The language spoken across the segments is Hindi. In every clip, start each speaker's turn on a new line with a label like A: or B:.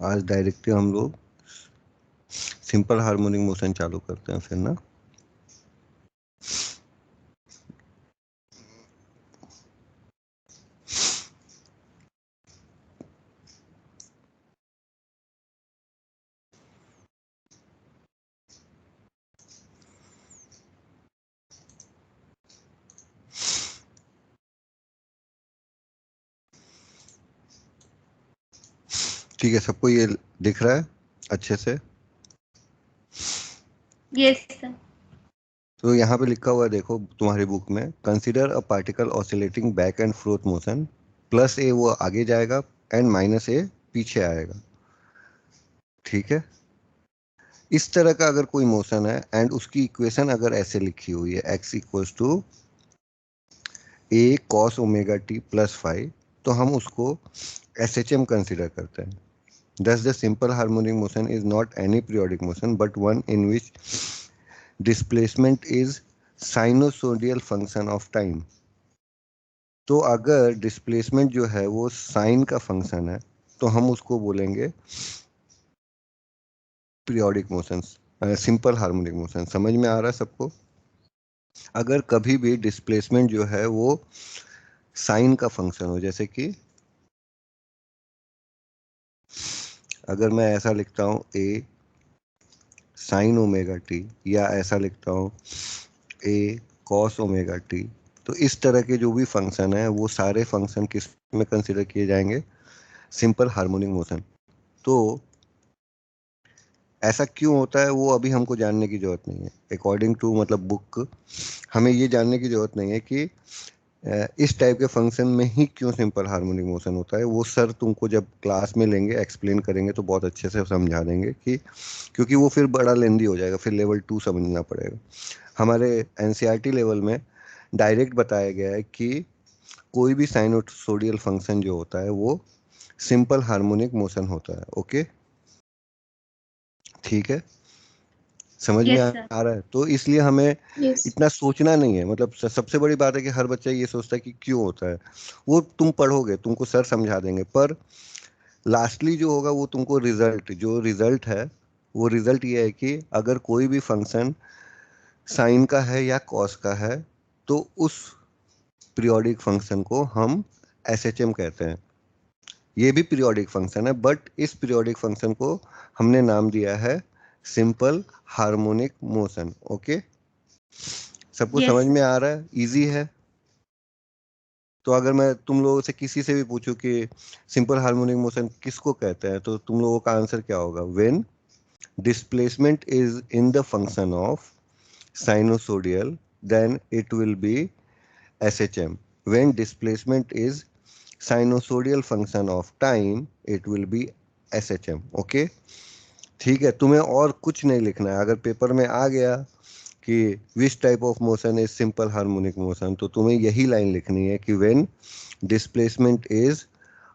A: आज डायरेक्टली हम लोग सिंपल हार्मोनिक मोशन चालू करते हैं फिर ना। ठीक है, सबको ये दिख रहा है अच्छे से?
B: Yes sir.
A: तो यहाँ पे लिखा हुआ है, देखो तुम्हारी बुक में, consider a particle oscillating back and forth motion, plus ए वो आगे जाएगा एंड माइनस ए पीछे आएगा। ठीक है, इस तरह का अगर कोई मोशन है एंड उसकी इक्वेशन अगर ऐसे लिखी हुई है, x equals to A cos omega T plus five, तो हम उसको SHM कंसिडर करते हैं। Thus, the simple harmonic motion is not any periodic motion, but one in which displacement is sinusoidal function of time. तो अगर डिस्प्लेसमेंट जो है वो साइन का फंक्शन है तो हम उसको बोलेंगे periodic motion, simple harmonic motion. समझ में आ रहा है सबको? अगर कभी भी डिस्प्लेसमेंट जो है वो साइन का फंक्शन हो, जैसे कि अगर मैं ऐसा लिखता हूँ ए साइन ओमेगा टी, या ऐसा लिखता हूँ ए कॉस ओमेगा टी, तो इस तरह के जो भी फंक्शन है वो सारे फंक्शन किस में कंसिडर किए जाएंगे? Simple harmonic motion. तो ऐसा क्यों होता है वो अभी हमको जानने की जरूरत नहीं है। अकॉर्डिंग टू मतलब बुक, हमें ये जानने की जरूरत नहीं है कि इस टाइप के फंक्शन में ही क्यों सिंपल हार्मोनिक मोशन होता है। वो सर तुमको जब क्लास में लेंगे, एक्सप्लेन करेंगे तो बहुत अच्छे से समझा देंगे, कि क्योंकि वो फिर बड़ा लेंदी हो जाएगा, फिर लेवल 2 समझना पड़ेगा। हमारे एनसीईआरटी लेवल में डायरेक्ट बताया गया है कि कोई भी साइनोसोडियल फंक्शन जो होता है वो सिंपल हार्मोनिक मोशन होता है। ओके, ठीक है, समझ में
B: यस
A: आ
B: सर।
A: आ रहा है? तो इसलिए हमें
B: यस।
A: इतना सोचना नहीं है। मतलब सबसे बड़ी बात है कि हर बच्चा ये सोचता है कि क्यों होता है। वो तुम पढ़ोगे, तुमको सर समझा देंगे, पर लास्टली जो होगा वो तुमको रिजल्ट, जो रिजल्ट है वो रिजल्ट ये है कि अगर कोई भी फंक्शन साइन का है या कॉस का है तो उस पीरियोडिक फंक्शन को हम SHM कहते हैं। ये भी पीरियोडिक फंक्शन है, बट इस पीरियोडिक फंक्शन को हमने नाम दिया है सिंपल हार्मोनिक मोशन। ओके, सबको
B: यस
A: समझ में
B: सर।
A: आ रहा है? इजी है? तो अगर मैं तुम लोगों से किसी से भी पूछूं कि सिंपल हार्मोनिक मोशन किसको कहते हैं, तो तुम लोगों का आंसर क्या होगा? When displacement is in the function of sinusoidal, then it will be SHM. When displacement is sinusoidal function of time, it will be SHM. Okay, ठीक है, तुम्हें और कुछ नहीं लिखना है। अगर पेपर में आ गया कि which type of motion is simple harmonic motion, तो तुम्हें यही लाइन लिखनी है कि when displacement is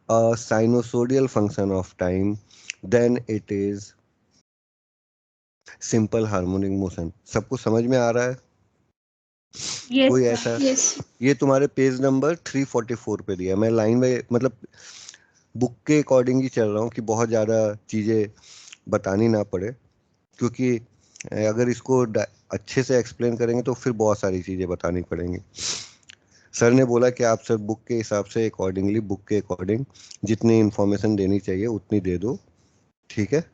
A: a sinusoidal function of time, then it is simple harmonic motion. सबको समझ में आ रहा है?
B: यस
A: कोई
B: सर।
A: ऐसा?
B: यस।
A: ये तुम्हारे पेज नंबर 344 पे दिया। मैं लाइन में मतलब बुक के अकॉर्डिंग ही चल रहा हूँ कि बहुत ज़्यादा चीज़ें बतानी ना पड़े, क्योंकि अगर इसको अच्छे से एक्सप्लेन करेंगे तो फिर बहुत सारी चीज़ें बतानी पड़ेंगी। सर ने बोला कि आप सर बुक के हिसाब से अकॉर्डिंगली, बुक के अकॉर्डिंग जितनी इन्फॉर्मेशन देनी चाहिए उतनी दे दो। ठीक है,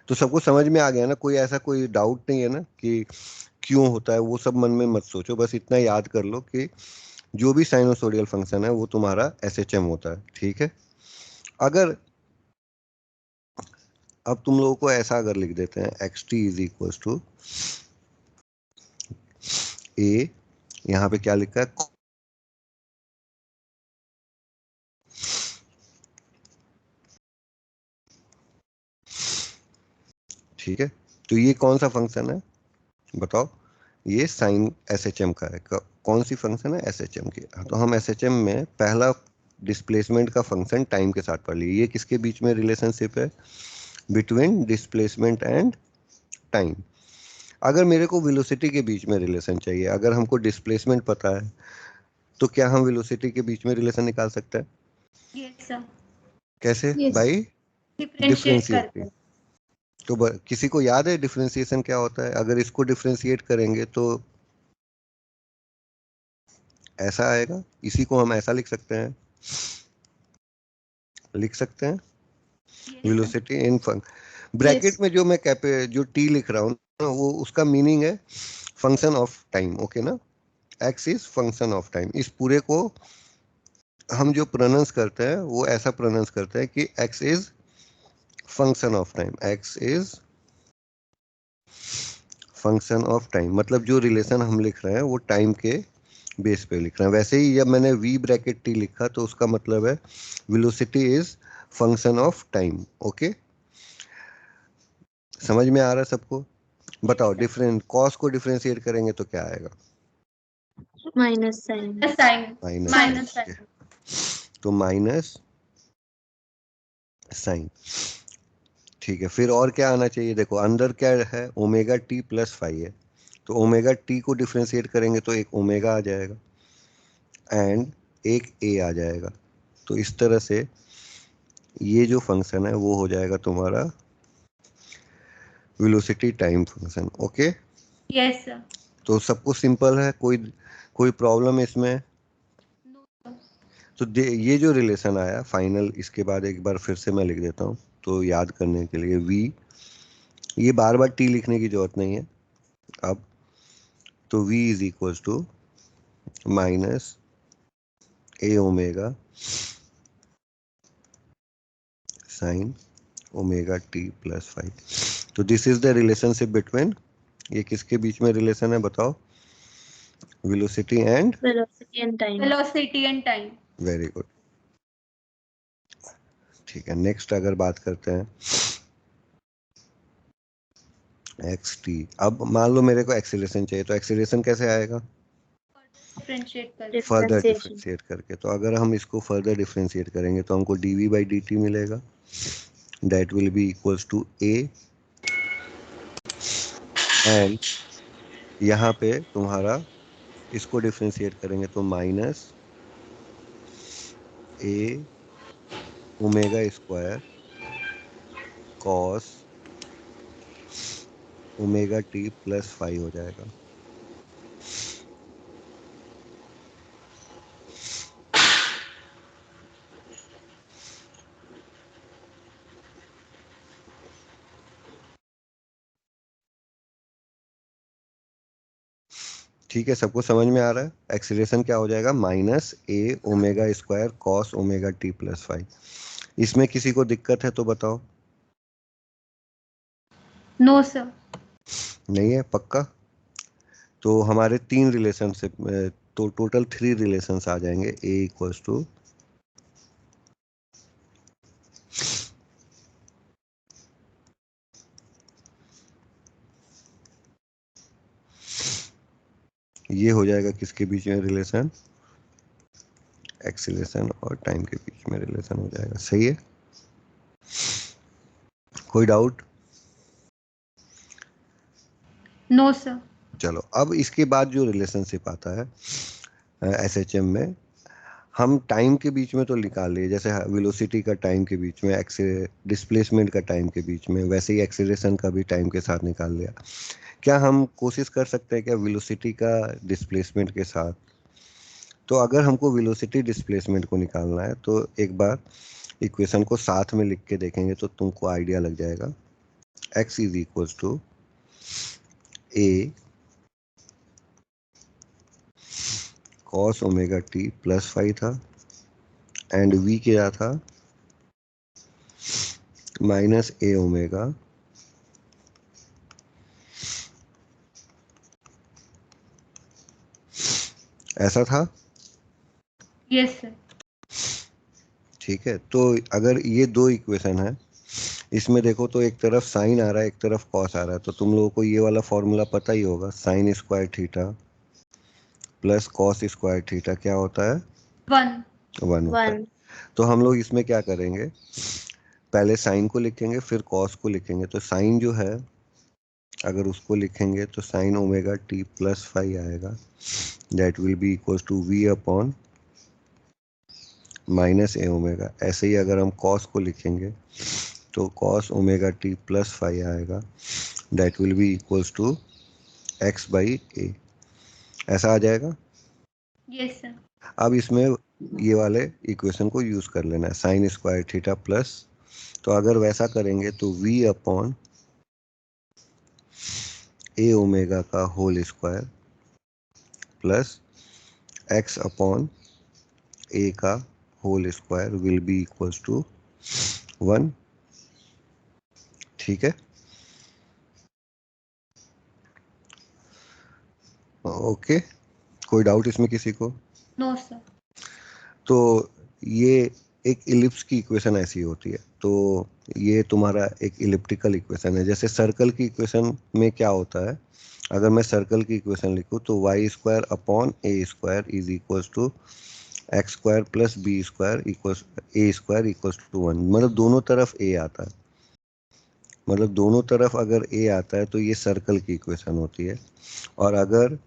A: तो सबको समझ में आ गया ना? कोई ऐसा कोई डाउट नहीं है ना कि क्यों होता है? वो सब मन में मत सोचो, बस इतना याद कर लो कि जो भी साइनोसोडियल फंक्शन है वो तुम्हारा SHM होता है। ठीक है, अगर अब तुम लोगों को ऐसा अगर लिख देते हैं xt इज इक्वल टू ए, यहाँ पे क्या लिखा है? ठीक है, तो ये कौन सा फंक्शन है बताओ? ये साइन SHM का है। कौन सी फंक्शन है? SHM की। तो हम SHM में पहला डिस्प्लेसमेंट का फंक्शन टाइम के साथ पढ़ लिए। ये किसके बीच में रिलेशनशिप है? Between displacement and time. अगर मेरे को वेलोसिटी के बीच में रिलेशन चाहिए, अगर हमको डिस्प्लेसमेंट पता है, तो क्या हम वेलोसिटी के बीच में रिलेशन निकाल सकते हैं?
B: Yes sir.
A: कैसे
B: यस।
A: भाई?
B: Differentiate
A: differentiate.
B: करते हैं।
A: तो किसी को याद है डिफरेंशिएशन क्या होता है? अगर इसको डिफरेंशिएट करेंगे तो ऐसा आएगा, इसी को हम ऐसा लिख सकते हैं,
B: yes sir.
A: Velocity in bracket में जो मैं जो टी लिख रहा हूँ ना, वो उसका मीनिंग है फंक्शन ऑफ टाइम। ओके ना, x is function of time. इस पूरे को हम जो प्रोनाउंस करते हैं वो ऐसा प्रोनाउंस करते हैं कि x is function of time, x is function of time. मतलब जो रिलेशन हम लिख रहे हैं वो टाइम के बेस पे लिख रहे हैं। वैसे ही जब मैंने वी ब्रैकेट टी लिखा तो उसका मतलब है velocity is function of time. Okay, समझ में आ रहा है सबको? बताओ, डिफरेंट कॉस को डिफरेंशिएट करेंगे तो क्या आएगा?
C: Minus sign.
B: Sign.
A: Minus
B: minus
A: sign.
B: Sign.
A: तो माइनस साइन। ठीक है, फिर और क्या आना चाहिए? देखो अंदर क्या है, ओमेगा टी प्लस फाइव है, तो ओमेगा टी को डिफरेंशिएट करेंगे तो एक ओमेगा आ जाएगा एंड एक ए आ जाएगा। तो इस तरह से ये जो फंक्शन है वो हो जाएगा तुम्हारा velocity time function. Okay,
B: yes sir.
A: तो सबको सिंपल है, कोई प्रॉब्लम है इसमें? तो ये जो रिलेशन आया फाइनल, इसके बाद एक बार फिर से मैं लिख देता हूँ तो याद करने के लिए। वी, ये बार बार टी लिखने की जरूरत नहीं है अब। तो v is equal to minus A omega sine omega T plus five. तो this is the relationship between, ये किसके बीच में रिलेशन है बताओ? Velocity and
C: velocity and time.
B: Velocity and time.
A: Very good. ठीक है, नेक्स्ट अगर बात करते हैं एक्स टी। अब मान लो मेरे को एक्सीलरेशन चाहिए, तो एक्सीलरेशन कैसे आएगा?
B: डिफरेंशिएट करके।
A: Further
C: differentiation.
A: डिफरेंशिएट करके। तो अगर हम इसको फर्दर डिफरेंशिएट करेंगे तो हमको d v by d t मिलेगा, that will be equals to a, and यहाँ पे तुम्हारा इसको डिफरेंशिएट करेंगे तो माइनस ए omega square cos omega T plus five हो जाएगा। ठीक है, सबको समझ में आ रहा है? एक्सीलरेशन क्या हो जाएगा? माइनस ए omega square cos omega T plus five. इसमें किसी को दिक्कत है तो बताओ?
B: No sir.
A: नहीं है पक्का? तो हमारे तीन रिलेशनशिप, तो टोटल थ्री रिलेशंस आ जाएंगे। ए इक्वल्स टू ये हो जाएगा किसके बीच में रिलेशन? एक्सीलरेशन और टाइम के बीच में रिलेशन हो जाएगा। सही है, कोई डाउट?
B: No sir.
A: चलो, अब इसके बाद जो रिलेशनशिप आता है एसएचएम में, हम टाइम के बीच में तो निकाल लिए, जैसे वेलोसिटी का टाइम के बीच में, डिस्प्लेसमेंट का टाइम के बीच में, वैसे ही एक्सीलरेशन का भी टाइम के साथ निकाल लिया। क्या हम कोशिश कर सकते हैं क्या वेलोसिटी का डिस्प्लेसमेंट के साथ? तो अगर हमको वेलोसिटी डिस्प्लेसमेंट को निकालना है तो एक बार इक्वेशन को साथ में लिख के देखेंगे तो तुमको आइडिया लग जाएगा। x is equal to A cos omega T plus five था एंड v क्या था? माइनस ए ओमेगा ऐसा था।
B: Yes sir.
A: ठीक है, तो अगर ये दो इक्वेशन है, इसमें देखो तो एक तरफ साइन आ रहा है एक तरफ कॉस आ रहा है, तो तुम लोगों को ये वाला फॉर्मूला पता ही होगा, sine square theta plus cos square theta क्या होता है?
B: 1।
A: 1 होता है। तो हम लोग इसमें क्या करेंगे, पहले साइन को लिखेंगे फिर कॉस को लिखेंगे। तो साइन जो है अगर उसको लिखेंगे तो sine omega T plus five आएगा, that will be equal to v upon minus A omega. ऐसे ही अगर हम कॉस को लिखेंगे तो cos omega T plus five आएगा, that will be equals to x by a. ऐसा आ जाएगा।
B: Yes sir.
A: अब इसमें ये वाले इक्वेशन को यूज कर लेना है, साइन स्क्वायर थीटा प्लस, तो अगर वैसा करेंगे तो v अपॉन ए ओमेगा का whole square plus x upon a का whole square will be equals to 1। ठीक है, ओके। कोई डाउट इसमें किसी को?
B: No sir.
A: तो ये एक इलिप्स की इक्वेशन ऐसी होती है, तो ये तुम्हारा एक इलिप्टिकल इक्वेशन है। जैसे सर्कल की इक्वेशन में क्या होता है, अगर मैं सर्कल की इक्वेशन लिखूं तो Y square upon A square is equals to X square plus B square equals A square equals to 1। मतलब दोनों तरफ ए आता है, मतलब दोनों तरफ अगर ए आता है तो ये सर्कल की इक्वेशन होती है। और अगर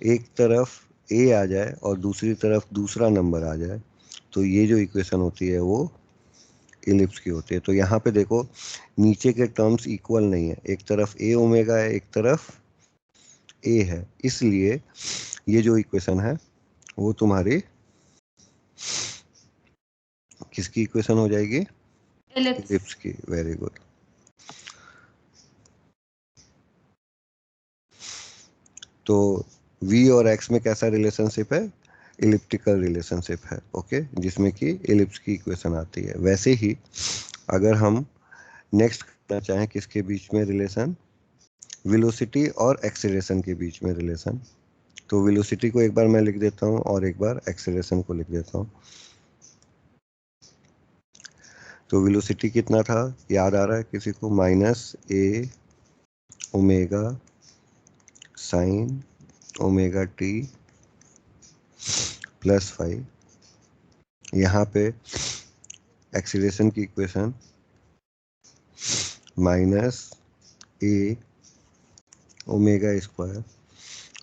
A: एक तरफ ए आ जाए और दूसरी तरफ दूसरा नंबर आ जाए तो ये जो इक्वेशन होती है वो इलिप्स की होती है। तो यहाँ पे देखो नीचे के टर्म्स इक्वल नहीं है, एक तरफ ए ओमेगा है एक तरफ ए है, इसलिए ये जो इक्वेशन है वो तुम्हारी किसकी इक्वेशन हो जाएगी?
B: एलिप्स।
A: इलिप्स की। Very good. तो v और x में कैसा रिलेशनशिप है? इलिप्टिकल रिलेशनशिप है, ओके, जिसमें कि इलिप्स की इक्वेशन आती है। वैसे ही अगर हम नेक्स्ट करना चाहें किसके बीच में रिलेशन, वेलोसिटी और एक्सीलरेशन के बीच में रिलेशन, तो वेलोसिटी को एक बार मैं लिख देता हूं और एक बार एक्सीलरेशन को लिख देता हूं। तो वेलोसिटी कितना था, याद आ रहा है किसी को? माइनस ए omega sine omega T plus 5। यहाँ पे एक्सीलरेशन की इक्वेशन माइनस ए omega square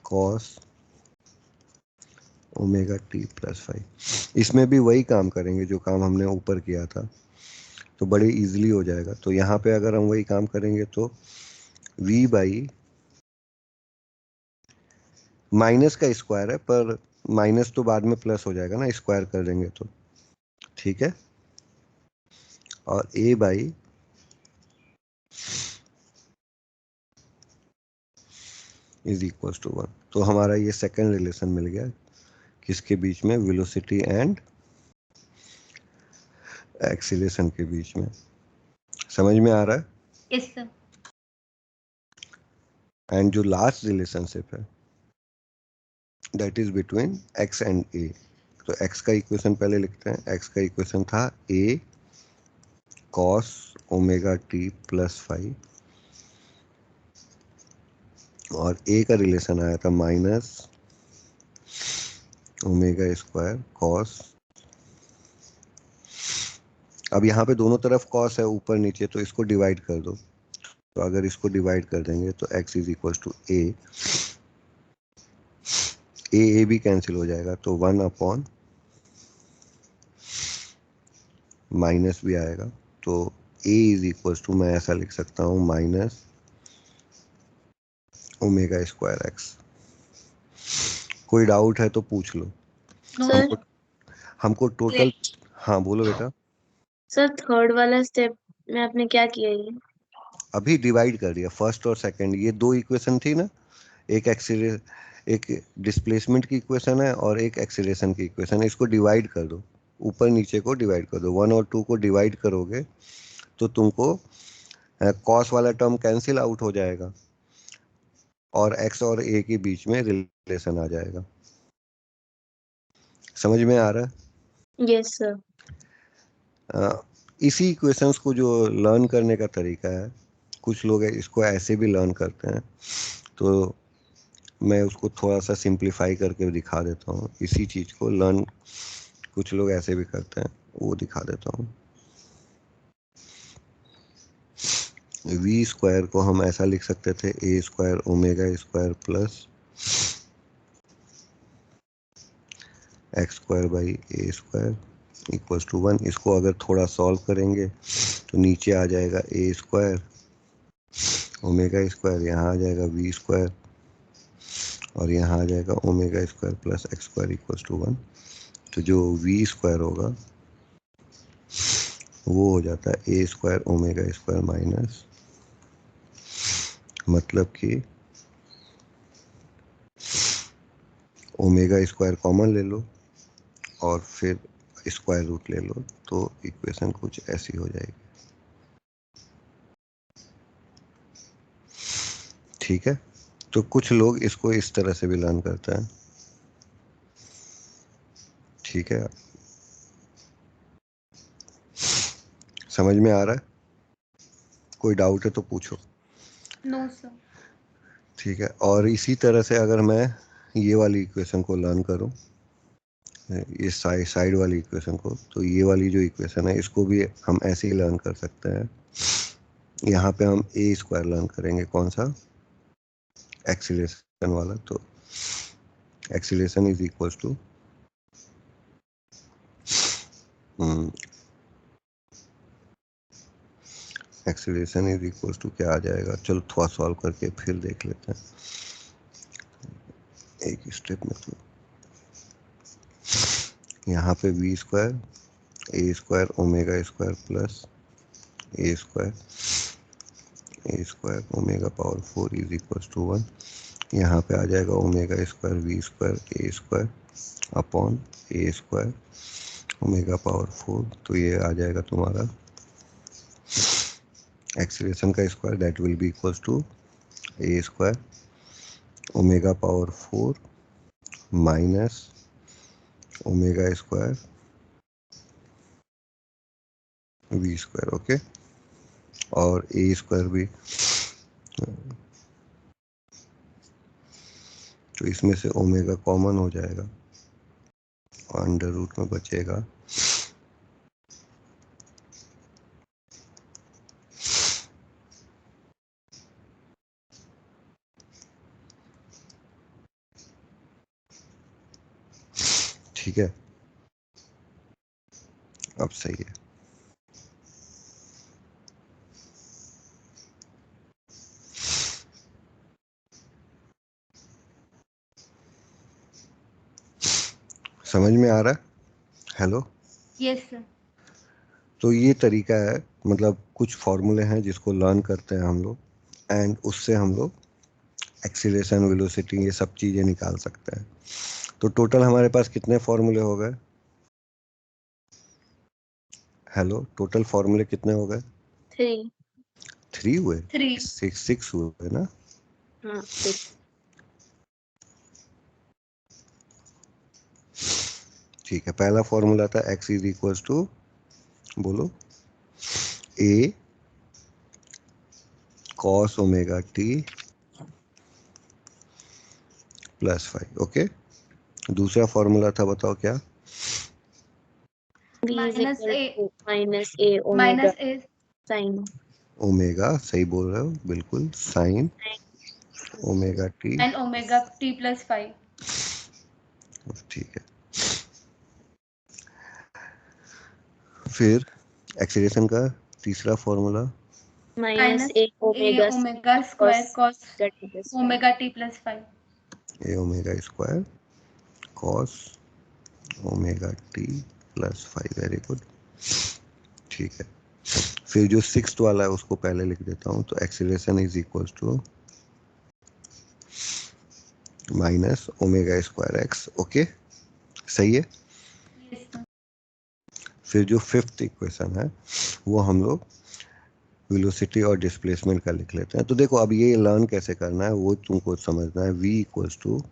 A: cos omega T plus 5। इसमें भी वही काम करेंगे जो काम हमने ऊपर किया था, तो बड़े इजीली हो जाएगा। तो यहाँ पे अगर हम वही काम करेंगे तो v बाई माइनस का स्क्वायर है, पर माइनस तो बाद में प्लस हो जाएगा ना, स्क्वायर कर देंगे तो, ठीक है। और a by is equal to 1। तो हमारा ये सेकेंड रिलेशन मिल गया किसके बीच में? वेलोसिटी एंड एक्सीलरेशन के बीच में। समझ में आ रहा है?
B: Yes sir.
A: एंड जो लास्ट रिलेशनशिप है that is between x and a। तो x का इक्वेशन पहले लिखते हैं। x का इक्वेशन था a cos omega T plus 5 और a का रिलेशन आया था माइनस ओमेगा स्क्वायर कॉस। अब यहाँ पे दोनों तरफ कॉस है ऊपर नीचे, तो इसको डिवाइड कर दो। तो अगर इसको डिवाइड कर देंगे तो x इज इक्वल टू ए भी कैंसिल हो जाएगा, तो 1 अपॉन माइनस भी आएगा, तो a इज इक्वल टू मैं ऐसा लिख सकता हूँ माइनस ओमेगा स्क्वायर एक्स। कोई डाउट है तो पूछ लो।
B: No
C: sir
B: sir.
A: हमको टोटल, हाँ बोलो बेटा।
C: सर थर्ड वाला स्टेप में आपने क्या किया ये?
A: अभी डिवाइड कर दिया फर्स्ट और सेकंड, ये दो इक्वेशन थी ना, एक एक डिस्प्लेसमेंट की इक्वेशन है और एक एक्सीलरेशन की इक्वेशन है। इसको डिवाइड कर दो, ऊपर नीचे को डिवाइड कर दो। 1 और 2 को डिवाइड करोगे तो तुमको कॉस वाला टर्म कैंसिल आउट हो जाएगा और x और a के बीच में रिलेशन आ जाएगा। समझ में आ रहा है?
C: Yes sir.
A: इसी इक्वेशंस को जो लर्न करने का तरीका है, कुछ लोग इसको ऐसे भी लर्न करते हैं, तो मैं उसको थोड़ा सा सिंप्लीफाई करके दिखा देता हूँ। इसी चीज़ को लर्न कुछ लोग ऐसे भी करते हैं, वो दिखा देता हूँ। v स्क्वायर को हम ऐसा लिख सकते थे a square omega square plus x square by a square equals to 1। इसको अगर थोड़ा सॉल्व करेंगे तो नीचे आ जाएगा ए स्क्वायर ओमेगा स्क्वायर, यहाँ आ जाएगा वी स्क्वायर और यहाँ आ जाएगा omega square plus x square equals to 1। तो जो वी स्क्वायर होगा वो हो जाता है ए स्क्वायर ओमेगा स्क्वायर माइनस, मतलब कि ओमेगा स्क्वायर कॉमन ले लो और फिर स्क्वायर रूट ले लो, तो इक्वेशन कुछ ऐसी हो जाएगी। ठीक है, तो कुछ लोग इसको इस तरह से भी लर्न करते हैं। ठीक है, समझ में आ रहा है? कोई डाउट है तो पूछो।
B: No sir.
A: ठीक है, और इसी तरह से अगर मैं ये वाली इक्वेशन को लर्न करूं, ये साइड वाली इक्वेशन को, तो ये वाली जो इक्वेशन है इसको भी हम ऐसे ही लर्न कर सकते हैं। यहाँ पे हम ए स्क्वायर लर्न करेंगे, कौन सा? एक्सीलरेशन वाला। तो acceleration is equal to acceleration is equal to क्या आ जाएगा, चलो थोड़ा सॉल्व करके फिर देख लेते हैं एक स्टेप में। तो यहाँ पे v square a square omega square plus a square omega power 4 is equal to 1। यहाँ पे आ जाएगा omega square v square a square upon A square omega power 4। तो ये आ जाएगा तुम्हारा एक्सीलरेशन का square, that will be equal to a square omega power 4 minus omega square v square. Okay, और ए स्क्वायर भी, तो इसमें से ओमेगा कॉमन हो जाएगा और अंडर रूट में बचेगा ठीक है, अब सही है। समझ में आ रहा है? हेलो?
B: Yes sir.
A: तो ये तरीका है, मतलब कुछ फॉर्मूले हैं जिसको लर्न करते हैं हम लोग, एंड उससे हम लोग एक्सीलरेशन वेलोसिटी ये सब चीज़ें निकाल सकते हैं। तो टोटल हमारे पास कितने फॉर्मूले हो गए? हेलो, टोटल फॉर्मूले कितने हो गए?
C: 3।
A: 3 हुए?
B: 3।
A: 6 हुए ना?
C: हाँ 6।
A: ठीक है, पहला फॉर्मूला था x इज इक्वल टू, बोलो, a cos omega t plus 5। Okay, दूसरा फॉर्मूला था, बताओ क्या?
C: b is
B: minus
C: equal
B: A
C: to minus a omega
B: minus A
C: sin
A: omega, सही बोल रहे हो बिल्कुल, sign omega T.
B: And omega T plus 5।
A: ठीक है, फिर एक्सीलरेशन का तीसरा formula
C: minus a
B: A
C: omega
B: omega square cos
C: cos
B: omega T plus 5।
A: A omega square cos omega T plus 5। Very good, ठीक है। फिर जो सिक्स्थ वाला है उसको पहले लिख देता हूँ। तो acceleration is equal to minus omega square x. Okay, सही है।
B: Yes sir.
A: फिर जो फिफ्थ इक्वेशन है वो हम लोग वेलोसिटी और डिस्प्लेसमेंट का लिख लेते हैं। तो देखो, अब ये लर्न कैसे करना है वो तुमको समझना है। v equals to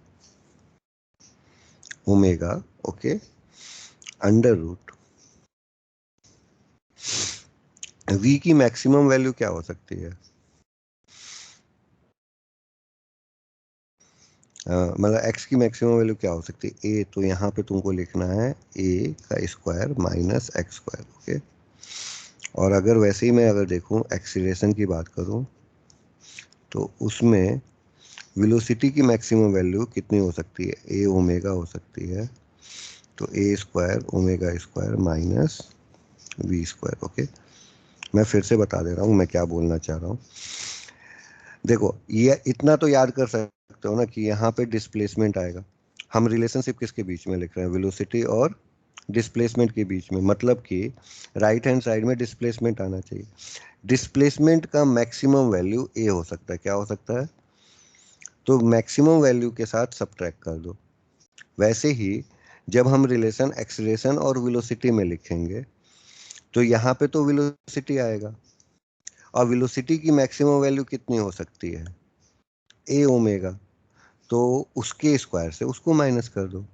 A: omega, okay, under root. v की मैक्सिमम वैल्यू क्या हो सकती है? मतलब x की मैक्सिमम वैल्यू क्या हो सकती है? a, तो यहाँ पे तुमको लिखना है a का square minus x square. Okay, और अगर वैसे ही मैं अगर देखूँ एक्सीलरेशन की बात करूँ तो उसमें वेलोसिटी की मैक्सिमम वैल्यू कितनी हो सकती है? a ओमेगा हो सकती है तो a square omega square minus v square. Okay, मैं फिर से बता दे रहा हूँ मैं क्या बोलना चाह रहा हूँ। देखो ये इतना तो याद कर सकते हो ना कि यहाँ पे डिस्प्लेसमेंट आएगा। हम रिलेशनशिप किसके बीच में लिख रहे हैं, वेलोसिटी और डिस्प्लेसमेंट के बीच में, मतलब कि राइट हैंड साइड में डिस्प्लेसमेंट आना चाहिए। डिस्प्लेसमेंट का मैक्सिमम वैल्यू ए हो सकता है, क्या हो सकता है, तो मैक्सिमम वैल्यू के साथ सब्ट्रैक्ट कर दो। वैसे ही जब हम रिलेशन एक्सीलरेशन और वेलोसिटी में लिखेंगे तो यहाँ पे तो वेलोसिटी आएगा, और वेलोसिटी की मैक्सिमम वैल्यू कितनी हो सकती है, ए ओमेगा, तो उसके स्क्वायर से उसको माइनस कर दो।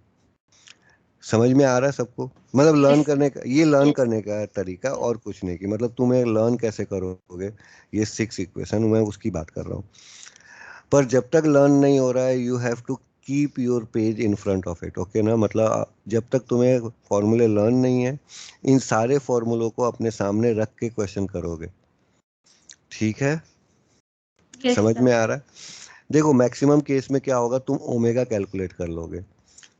A: समझ में आ रहा है सबको, मतलब लर्न
B: Yes.
A: करने का, ये लर्न
C: Yes.
A: करने का तरीका और कुछ नहीं, कि मतलब तुम्हें लर्न कैसे करोगे ये 6 इक्वेशन, मैं उसकी बात कर रहा हूँ। पर जब तक लर्न नहीं हो रहा है you have to keep your page in front of it. Okay ना, मतलब जब तक तुम्हें फॉर्मूले लर्न नहीं है इन सारे फॉर्मूलों को अपने सामने रख के क्वेश्चन करोगे, ठीक है?
B: Yes,
A: समझ
B: sir.
A: में आ रहा है? देखो मैक्सिमम केस में क्या होगा, तुम ओमेगा कैलकुलेट कर लोगे।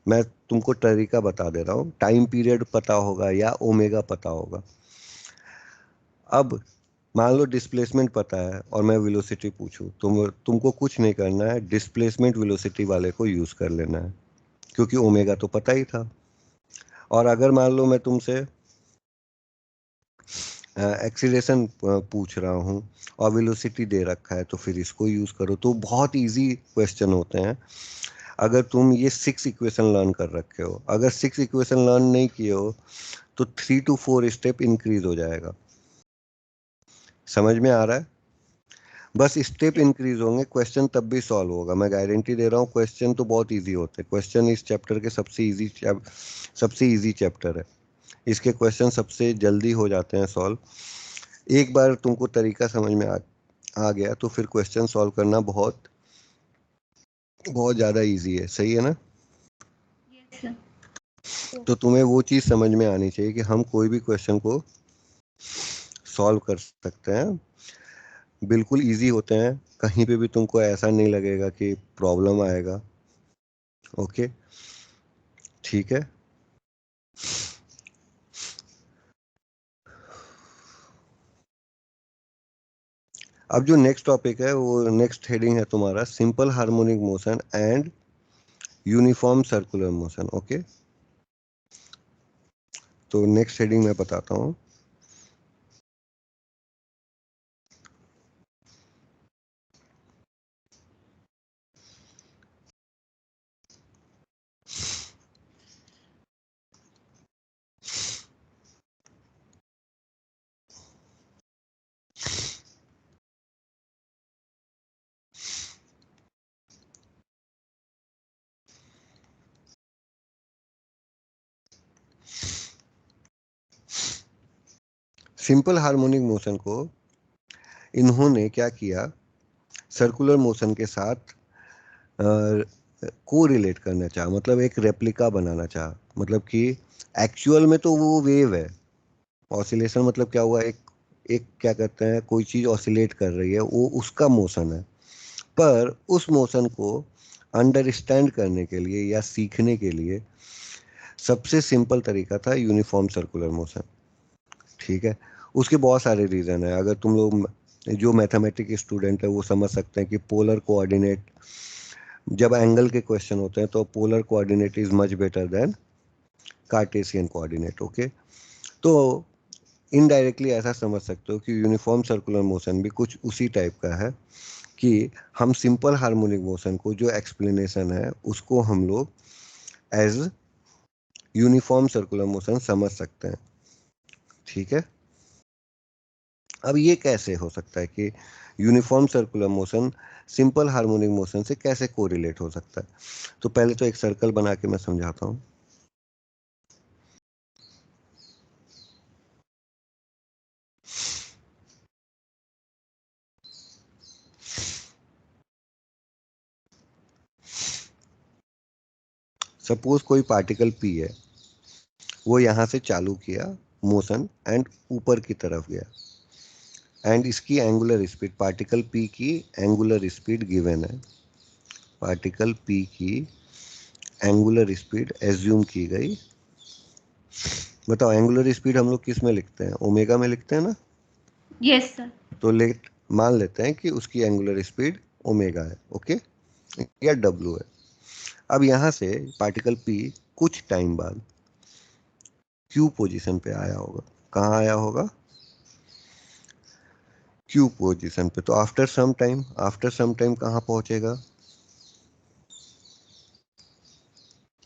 A: मैं तुमको तरीका बता दे रहा हूँ, टाइम पीरियड पता होगा या ओमेगा पता होगा। अब मान लो डिस्प्लेसमेंट पता है और मैं वेलोसिटी पूछूं, तुमको कुछ नहीं करना है, डिस्प्लेसमेंट वेलोसिटी वाले को यूज कर लेना है, क्योंकि ओमेगा तो पता ही था। और अगर मान लो मैं तुमसे एक्सीलरेशन पूछ रहा हूँ और वेलोसिटी दे रखा है, तो फिर इसको यूज करो। तो बहुत इजी क्वेश्चन होते हैं अगर तुम ये 6 इक्वेशन लर्न कर रखे हो। अगर 6 इक्वेशन लर्न नहीं किए हो तो 3 to 4 स्टेप इंक्रीज हो जाएगा। समझ में आ रहा है? बस स्टेप इंक्रीज होंगे, क्वेश्चन तब भी सॉल्व होगा, मैं गारंटी दे रहा हूँ। क्वेश्चन तो बहुत इजी होते हैं, क्वेश्चन इस चैप्टर के सबसे इजी चैप्टर है। इसके क्वेश्चन सबसे जल्दी हो जाते हैं सॉल्व। एक बार तुमको तरीका समझ में आ गया तो फिर क्वेश्चन सॉल्व करना बहुत बहुत ज़्यादा इजी है, सही है ना?
B: Yes, sir.
A: तो तुम्हें वो चीज़ समझ में आनी चाहिए कि हम कोई भी क्वेश्चन को सॉल्व कर सकते हैं, बिल्कुल इजी होते हैं, कहीं पे भी तुमको ऐसा नहीं लगेगा कि प्रॉब्लम आएगा। ओके, ठीक है। अब जो नेक्स्ट टॉपिक है वो नेक्स्ट हेडिंग है तुम्हारा simple harmonic motion and uniform circular motion. Okay, तो नेक्स्ट हेडिंग मैं बताता हूँ। सिंपल हार्मोनिक मोशन को इन्होंने क्या किया, सर्कुलर मोशन के साथ को रिलेट करना चाहा, मतलब एक रेप्लिका बनाना चाहा। मतलब कि एक्चुअल में तो वो वेव है, ऑसिलेशन मतलब क्या हुआ, एक एक क्या कहते हैं, कोई चीज़ ऑसिलेट कर रही है, वो उसका मोशन है। पर उस मोशन को अंडरस्टैंड करने के लिए या सीखने के लिए सबसे सिंपल तरीका था यूनिफॉर्म सर्कुलर मोशन, ठीक है? उसके बहुत सारे रीज़न है, अगर तुम लोग जो मैथमेटिक्स स्टूडेंट है वो समझ सकते हैं कि पोलर कोऑर्डिनेट, जब एंगल के क्वेश्चन होते हैं तो polar coordinate is much better than Cartesian coordinate. Okay, तो इनडायरेक्टली ऐसा समझ सकते हो कि यूनिफॉर्म सर्कुलर मोशन भी कुछ उसी टाइप का है, कि हम सिंपल हार्मोनिक मोशन को जो एक्सप्लेनेशन है उसको हम लोग एज यूनिफॉर्म सर्कुलर मोशन समझ सकते हैं, ठीक है? अब ये कैसे हो सकता है कि uniform circular motion simple harmonic motion से कैसे कोरिलेट हो सकता है? तो पहले तो एक सर्कल बना के मैं समझाता हूँ। सपोज कोई पार्टिकल पी है, वो यहाँ से चालू किया मोशन एंड ऊपर की तरफ गया, एंड इसकी एंगुलर स्पीड, पार्टिकल पी की एंगुलर स्पीड गिवन है, पार्टिकल पी की एंगुलर स्पीड एज्यूम की गई बताओ एंगुलर स्पीड हम लोग किस में लिखते हैं, ओमेगा में लिखते हैं ना।
B: Yes sir.
A: तो मान लेते हैं कि उसकी एंगुलर स्पीड ओमेगा है, ओके, या डब्ल्यू है। अब यहाँ से पार्टिकल पी कुछ टाइम बाद क्यू पोजीशन पे आया होगा। कहाँ आया होगा, क्यू पोजीशन पे। तो आफ्टर सम टाइम कहाँ पहुंचेगा,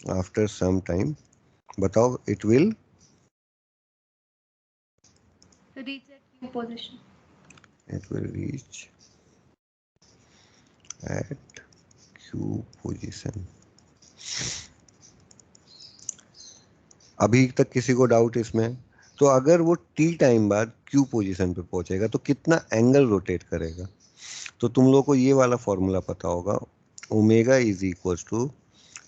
A: आफ्टर सम टाइम बताओ, it will
B: reach at Q position.
A: Reach at Q position. अभी तक किसी को डाउट इसमें? तो अगर वो टी टाइम बाद क्यू पोजीशन पे पहुंचेगा तो कितना एंगल रोटेट करेगा। तो तुम लोग को ये वाला फॉर्मूला पता होगा, omega is equal to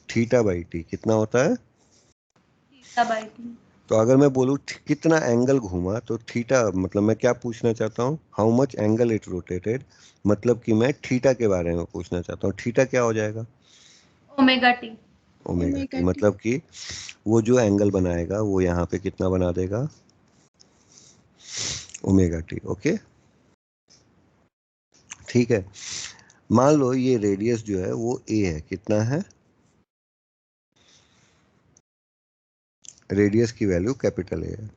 A: theta by t. कितना होता है,
B: थीटा बाई टी।
A: तो अगर मैं बोलूँ कितना एंगल घूमा, तो थीटा मतलब मैं क्या पूछना चाहता हूँ, how much angle it rotated, मतलब कि मैं थीटा के बारे में पूछना चाहता हूँ। थीटा क्या हो जाएगा,
B: ओमेगा टी।
A: Omega T. मतलब कि वो जो एंगल बनाएगा वो यहाँ पे कितना बना देगा, ओमेगा टी, ओके। ठीक है, मान लो ये रेडियस जो है वो ए है, कितना है, रेडियस की वैल्यू कैपिटल ए है।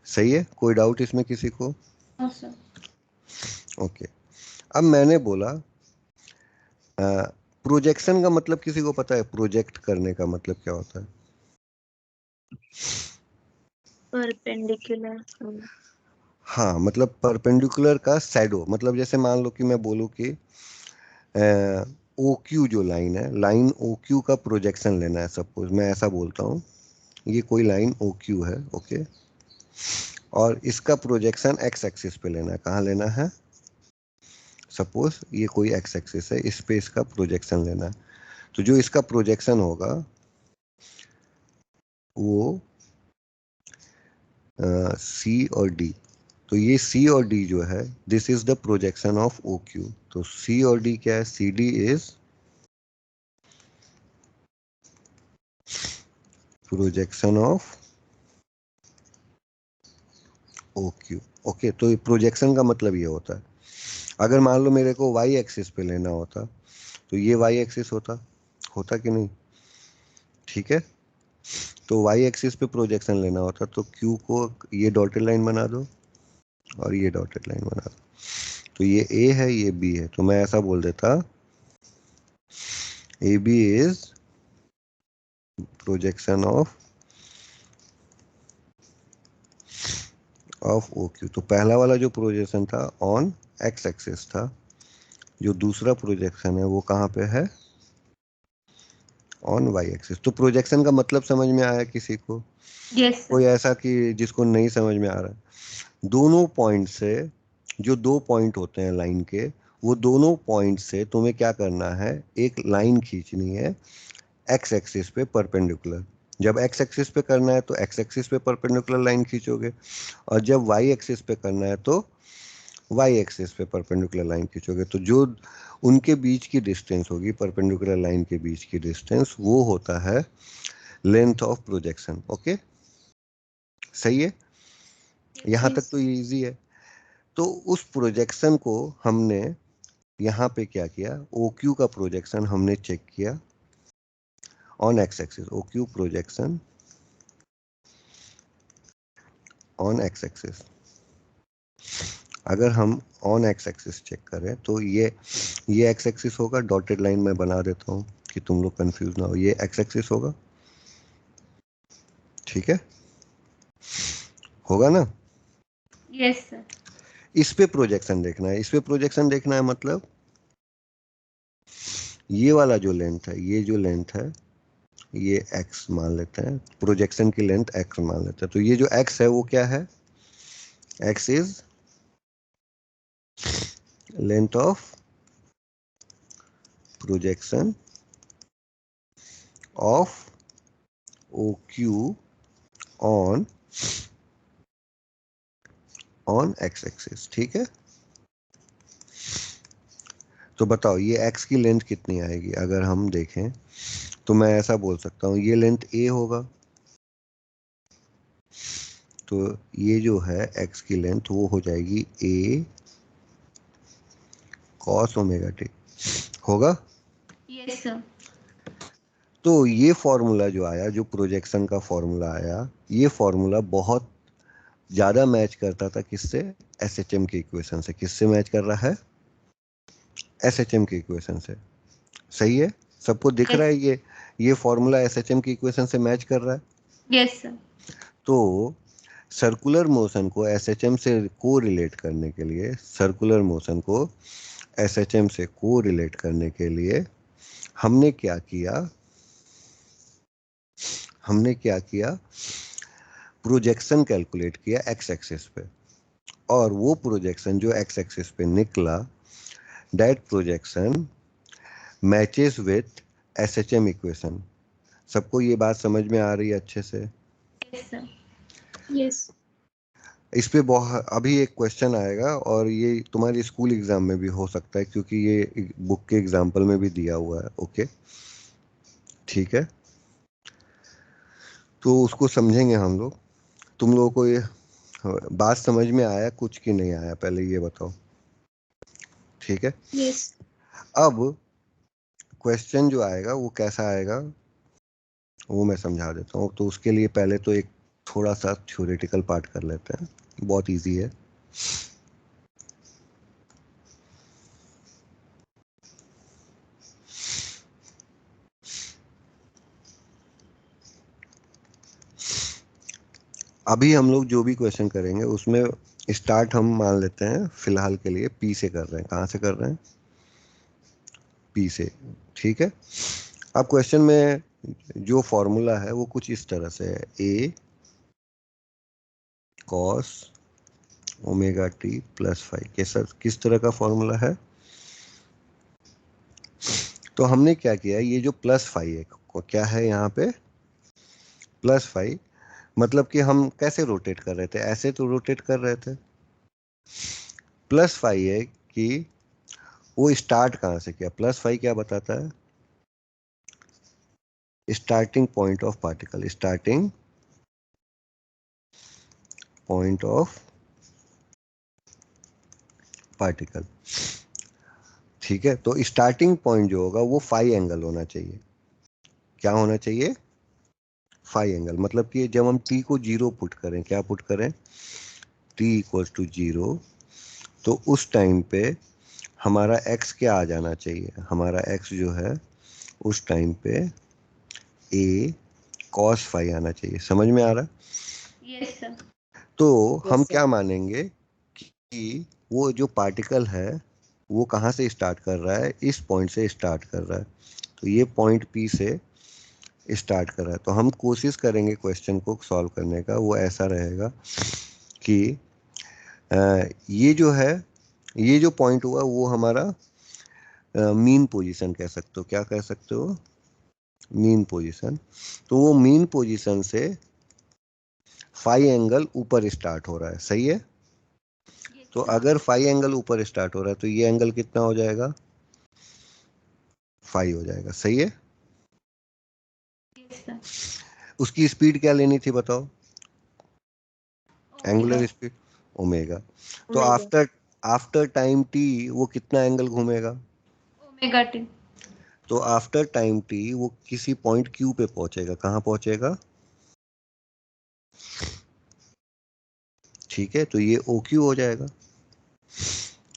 A: सही है, कोई डाउट इसमें किसी को?
B: No sir.
A: ओके, अब मैंने बोला प्रोजेक्शन का मतलब किसी को पता है, प्रोजेक्ट करने का मतलब क्या होता है?
C: परपेंडिकुलर।
A: हाँ, मतलब परपेंडिकुलर का शैडो। मतलब जैसे मान लो कि मैं बोलूँ कि ओ क्यू जो लाइन है, लाइन ओ क्यू का प्रोजेक्शन लेना है। सपोज मैं ऐसा बोलता हूँ, ये कोई लाइन ओ क्यू है, ओके, और इसका प्रोजेक्शन एक्स एक्सिस पे लेना है। कहाँ लेना है, सपोज ये कोई एक्स एक्सिस है, इस पे इसका प्रोजेक्शन लेना है। तो जो इसका प्रोजेक्शन होगा वो सी और डी। तो ये सी और डी जो है, this is the projection of O Q. तो सी और डी क्या है, C D is projection of O Q, okay. तो प्रोजेक्शन का मतलब ये होता है, अगर मान लो मेरे को वाई एक्सिस पे लेना होता तो ये वाई एक्सिस होता, होता कि नहीं, ठीक है। तो वाई एक्सिस पे प्रोजेक्शन लेना होता तो क्यू को ये डॉटेड लाइन बना दो और ये डॉटेड लाइन बना दो। तो ये ए है, ये बी है, तो मैं ऐसा बोल देता, A B is projection of O Q. तो पहला वाला जो प्रोजेक्शन था ऑन एक्स एक्सिस था, जो दूसरा प्रोजेक्शन है वो कहाँ पे है, ऑन वाई एक्सिस। तो प्रोजेक्शन का मतलब समझ में आया किसी को?
B: यस
A: कोई
B: सर।
A: ऐसा कि जिसको नहीं समझ में आ रहा है? दोनों पॉइंट से, जो दो पॉइंट होते हैं लाइन के, वो दोनों पॉइंट से तुम्हें क्या करना है, एक लाइन खींचनी है एक्स एक्सिस पे परपेंडिकुलर। जब एक्स एक्सिस पे करना है तो एक्स एक्सिस पे परपेंडिकुलर लाइन खींचोगे, और जब वाई एक्सिस पे करना है तो वाई एक्सिस पे परपेंडिकुलर लाइन खींचोगे। तो जो उनके बीच की डिस्टेंस होगी, परपेंडिकुलर लाइन के बीच की डिस्टेंस, वो होता है लेंथ ऑफ प्रोजेक्शन, ओके। सही है, यहाँ तक तो इजी है। तो उस प्रोजेक्शन को हमने यहाँ पे क्या किया, ओ क्यू का प्रोजेक्शन हमने चेक किया on x axis, O Q projection on x axis. अगर हम ऑन एक्स एक्सिस चेक करें तो ये एक्स एक्सिस होगा, डॉटेड लाइन में बना देता हूँ कि तुम लोग कंफ्यूज ना हो, ये एक्स एक्सिस होगा, ठीक है, होगा ना।
B: Yes sir.
A: इस पे प्रोजेक्शन देखना है, इस पे प्रोजेक्शन देखना है, मतलब ये वाला जो लेंथ है, ये जो लेंथ है ये x मान लेते हैं, प्रोजेक्शन की लेंथ x मान लेते हैं। तो ये जो x है वो क्या है, x is length of projection of O Q on x axis, ठीक है। तो बताओ ये x की लेंथ कितनी आएगी, अगर हम देखें तो मैं ऐसा बोल सकता हूँ ये लेंथ a होगा, तो ये जो है x की लेंथ वो हो जाएगी a cos ओमेगा टी, होगा?
B: Yes, sir.
A: तो ये फॉर्मूला जो आया, जो प्रोजेक्शन का फॉर्मूला आया, ये फॉर्मूला बहुत ज़्यादा मैच करता था किससे? SHM के इक्वेशन से। किससे मैच कर रहा है? SHM के इक्वेशन से। सही है? सबको दिख रहा है ये फॉर्मूला SHM की इक्वेशन से मैच कर रहा है?
B: Yes, sir.
A: तो सर्कुलर मोशन को SHM से को रिलेट करने के लिए, सर्कुलर मोशन को SHM से को रिलेट करने के लिए हमने क्या किया? प्रोजेक्शन कैलकुलेट किया x एक्सिस पे, और वो प्रोजेक्शन जो x एक्सिस पे निकला, that projection matches with SHM equation. सबको ये बात समझ में आ रही है अच्छे से?
B: Yes, sir.
C: Yes.
A: इस पे बहुत अभी एक क्वेश्चन आएगा और ये तुम्हारे स्कूल एग्जाम में भी हो सकता है, क्योंकि ये बुक के एग्जाम्पल में भी दिया हुआ है। ओके, ठीक है, तो उसको समझेंगे हम लोग। तुम लोगों को ये बात समझ में आया कुछ की नहीं आया, पहले ये बताओ? ठीक है,
C: Yes.
A: अब क्वेश्चन जो आएगा वो कैसा आएगा वो मैं समझा देता हूँ। तो उसके लिए पहले तो एक थोड़ा सा थ्योरेटिकल पार्ट कर लेते हैं, बहुत इजी है। अभी हम लोग जो भी क्वेश्चन करेंगे उसमें स्टार्ट हम मान लेते हैं फिलहाल के लिए पी से कर रहे हैं। कहाँ से कर रहे हैं? पी से, ठीक है। अब क्वेश्चन में जो फॉर्मूला है वो कुछ इस तरह से है, a cos omega T plus five. किस तरह का फॉर्मूला है? तो हमने क्या किया, ये जो प्लस फाइव है क्या है यहाँ पे? प्लस फाइव, मतलब कि हम कैसे रोटेट कर रहे थे? ऐसे तो रोटेट कर रहे थे। प्लस फाइव है कि वो स्टार्ट कहाँ से किया? प्लस फाइव क्या बताता है? Starting point of particle, starting point of particle, ठीक है। तो स्टार्टिंग पॉइंट जो होगा वो फाइव एंगल होना चाहिए। क्या होना चाहिए? Five angle. मतलब कि जब हम t को जीरो पुट करें, क्या पुट करें? t इक्वल्स टू जीरो, तो उस टाइम पे हमारा x क्या आ जाना चाहिए? हमारा x जो है उस टाइम पे a cos फाइव आना चाहिए। समझ में आ रहा है?
B: Yes, sir.
A: तो
C: Yes,
A: हम
C: sir.
A: क्या मानेंगे कि वो जो पार्टिकल है वो कहाँ से स्टार्ट कर रहा है? इस पॉइंट से स्टार्ट कर रहा है। तो ये पॉइंट P से स्टार्ट कर रहा है। तो हम कोशिश करेंगे क्वेश्चन को सॉल्व करने का, वो ऐसा रहेगा कि ये जो है, ये जो पॉइंट हुआ वो हमारा मीन पोजीशन कह सकते हो। क्या कह सकते हो? Mean position. तो वो मीन पोजीशन से फाइव एंगल ऊपर स्टार्ट हो रहा है, सही है।
B: Yes,
A: तो
B: sir.
A: अगर फाइव एंगल ऊपर स्टार्ट हो रहा है तो ये एंगल कितना हो जाएगा? फाइव हो जाएगा, सही है।
B: Yes, sir.
A: उसकी स्पीड क्या लेनी थी बताओ?
B: Omega.
A: Angular speed omega. तो
C: Omega.
A: आफ्टर टाइम टी वो कितना एंगल घूमेगा?
B: Omega T.
A: तो आफ्टर टाइम टी वो किसी पॉइंट क्यू पे पहुंचेगा। कहाँ पहुंचेगा? ठीक है, तो ये ओ क्यू हो जाएगा।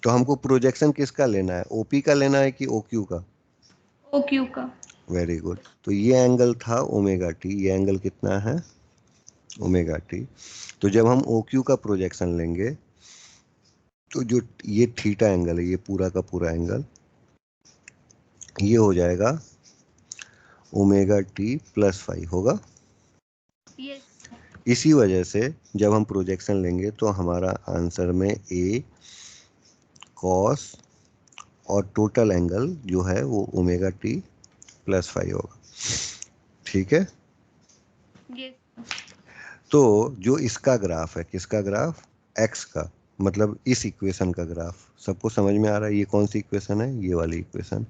A: तो हमको प्रोजेक्शन किसका लेना है? ओपी का लेना है कि ओ क्यू का?
B: OQ का.
A: Very good. तो ये एंगल था ओमेगा टी, ये एंगल कितना है? Omega T. तो जब हम ओ क्यू का प्रोजेक्शन लेंगे तो जो ये थीटा एंगल है, ये पूरा का पूरा एंगल, ये हो जाएगा ओमेगा टी प्लस फाइव होगा।
B: Yes.
A: इसी वजह से जब हम प्रोजेक्शन लेंगे तो हमारा आंसर में ए कॉस और टोटल एंगल जो है वो ओमेगा टी प्लस फाइव होगा, ठीक है।
B: Yes.
A: तो जो इसका ग्राफ है, किसका ग्राफ? एक्स का, मतलब इस इक्वेशन का ग्राफ। सबको समझ में आ रहा है? ये कौन सी इक्वेशन है? ये वाली इक्वेशन।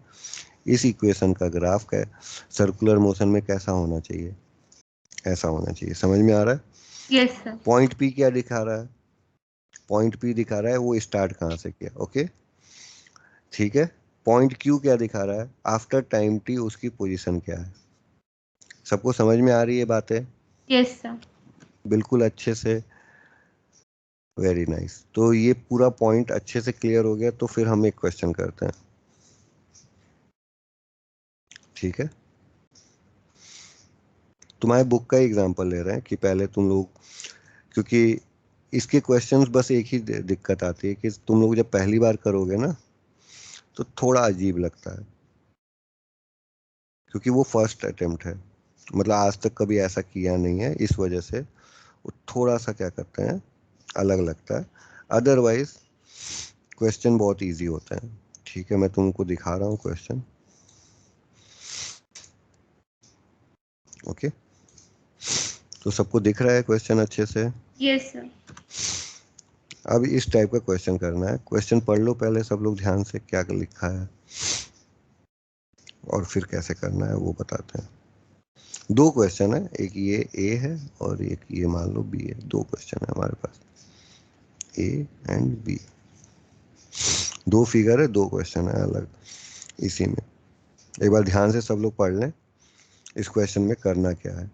A: इस इक्वेशन का ग्राफ का सर्कुलर मोशन में कैसा होना चाहिए? ऐसा होना चाहिए। समझ में आ रहा है?
B: Yes sir.
A: पॉइंट पी क्या दिखा रहा है? पॉइंट पी दिखा रहा है वो स्टार्ट कहाँ से किया। ओके, ठीक है। पॉइंट क्यू क्या दिखा रहा है? आफ्टर टाइम टी उसकी पोजीशन क्या है। सबको समझ में आ रही है बातें?
B: Yes sir.
A: बिल्कुल अच्छे से। Very nice. तो ये पूरा पॉइंट अच्छे से क्लियर हो गया, तो फिर हम एक क्वेश्चन करते हैं, ठीक है। तुम्हारे बुक का एग्जांपल ले रहे हैं कि पहले तुम लोग, क्योंकि इसके क्वेश्चंस बस एक ही दिक्कत आती है कि तुम लोग जब पहली बार करोगे ना तो थोड़ा अजीब लगता है, क्योंकि वो फर्स्ट अटेम्प्ट है, मतलब आज तक कभी ऐसा किया नहीं है, इस वजह से वो थोड़ा सा क्या करते हैं, अलग लगता है। अदरवाइज क्वेश्चन बहुत इजी होता है। ठीक है, मैं तुमको दिखा रहा हूँ क्वेश्चन। ओके, तो सबको दिख रहा है क्वेश्चन अच्छे से?
B: Yes sir.
A: अब इस टाइप का क्वेश्चन करना है। क्वेश्चन पढ़ लो पहले सब लोग ध्यान से, क्या लिखा है, और फिर कैसे करना है वो बताते हैं। दो क्वेश्चन है, एक ये ए है और एक ये मान लो बी है। दो क्वेश्चन है हमारे पास, ए एंड बी। दो फिगर है, दो क्वेश्चन है अलग इसी में। एक बार ध्यान से सब लोग पढ़ लें इस क्वेश्चन में करना क्या है।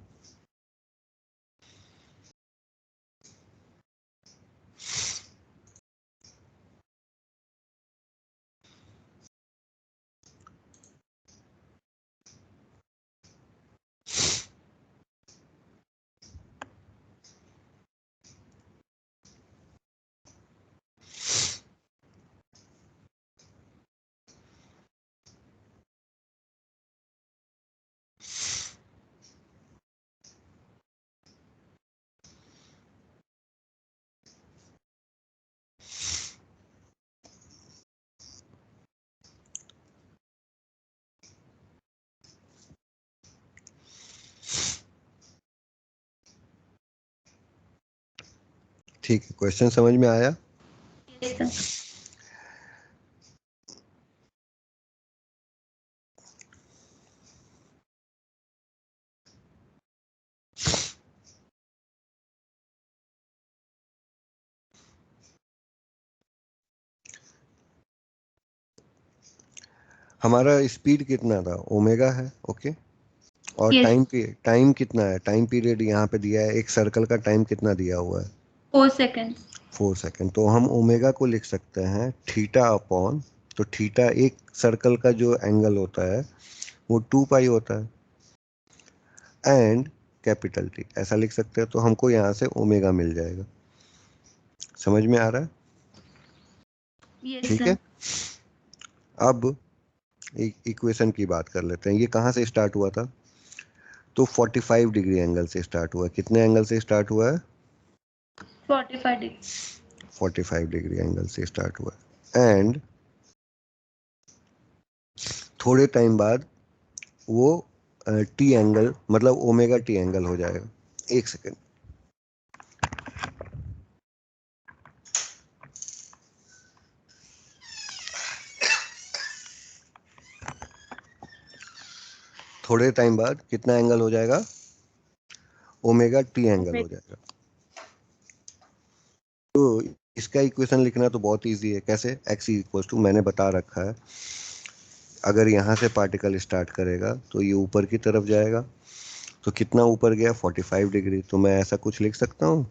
A: ठीक है, क्वेश्चन समझ में आया?
B: Yes sir.
A: हमारा स्पीड कितना था? ओमेगा है। ओके, और
B: यस।
A: टाइम कितना है? टाइम पीरियड यहाँ पे दिया है, एक सर्कल का टाइम कितना दिया हुआ है?
B: 4 सेकेंड्स।
A: 4 सेकेंड। तो हम ओमेगा को लिख सकते हैं थीटा अपॉन, तो थीटा एक सर्कल का जो एंगल होता है वो 2 पाई होता है, एंड कैपिटल टी ऐसा लिख सकते हैं, तो हमको यहाँ से ओमेगा मिल जाएगा। समझ में आ रहा है?
B: यस
A: ठीक
B: सर।
A: है। अब एक इक्वेशन की बात कर लेते हैं। ये कहाँ से स्टार्ट हुआ था? तो 45 डिग्री एंगल से स्टार्ट हुआ है। कितने एंगल से स्टार्ट हुआ है?
B: 45 डिग्री।
A: 45 डिग्री एंगल से स्टार्ट हुआ है, एंड थोड़े टाइम बाद वो टी एंगल, मतलब ओमेगा टी एंगल हो जाएगा। एक सेकेंड। थोड़े टाइम बाद कितना एंगल हो जाएगा? ओमेगा टी एंगल हो जाएगा। तो इसका इक्वेशन लिखना तो बहुत इजी है। कैसे? एक्स इक्वल टू, मैंने बता रखा है, अगर यहाँ से पार्टिकल स्टार्ट करेगा तो ये ऊपर की तरफ जाएगा। तो कितना ऊपर गया? 45 डिग्री। तो मैं ऐसा कुछ लिख सकता हूँ,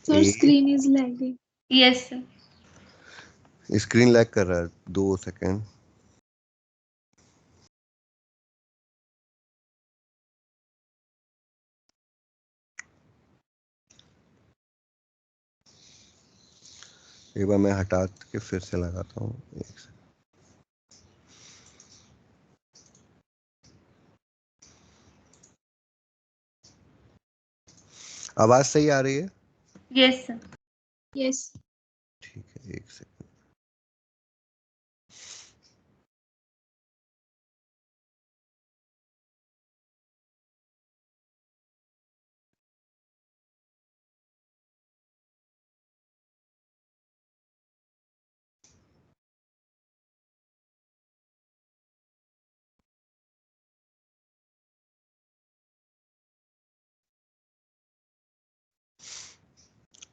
C: Sir,
A: A,
C: screen is lagging.
B: Yes sir.
A: Screen lag कर रहा है, 2 सेकेंड। एक बार मैं हटा के फिर से लगाता हूँ, एक सेकंड। आवाज सही आ रही है?
B: Yes sir.
C: Yes.
A: ठीक है, एक सेकंड।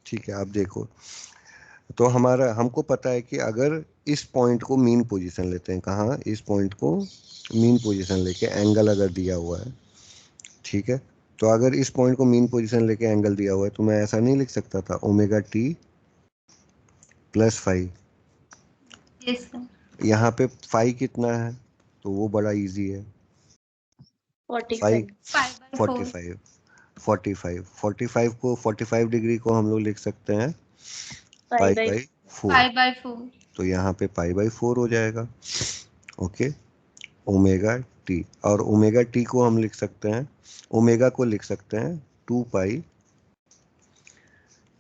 A: ठीक है, आप देखो तो हमारा हमको पता है कि अगर इस पॉइंट को मीन पोजीशन लेते हैं, कहाँ, इस पॉइंट को मीन पोजीशन लेके एंगल अगर दिया हुआ है, ठीक है, तो अगर इस पॉइंट को मीन पोजीशन लेके एंगल दिया हुआ है तो मैं ऐसा नहीं लिख सकता था omega T plus five.
B: Yes sir.
A: यहाँ पे फाइव कितना है, तो वो बड़ा इजी है,
C: 45
B: 5/4
A: 45 45 को 45 डिग्री को हम लोग लिख सकते हैं पाई
C: बाई
A: बाई 4,
B: 5/4
A: तो यहाँ पे पाई बाई 4 हो जाएगा। ओके, ओमेगा टी, और ओमेगा टी को हम लिख सकते हैं, ओमेगा को लिख सकते हैं 2 पाई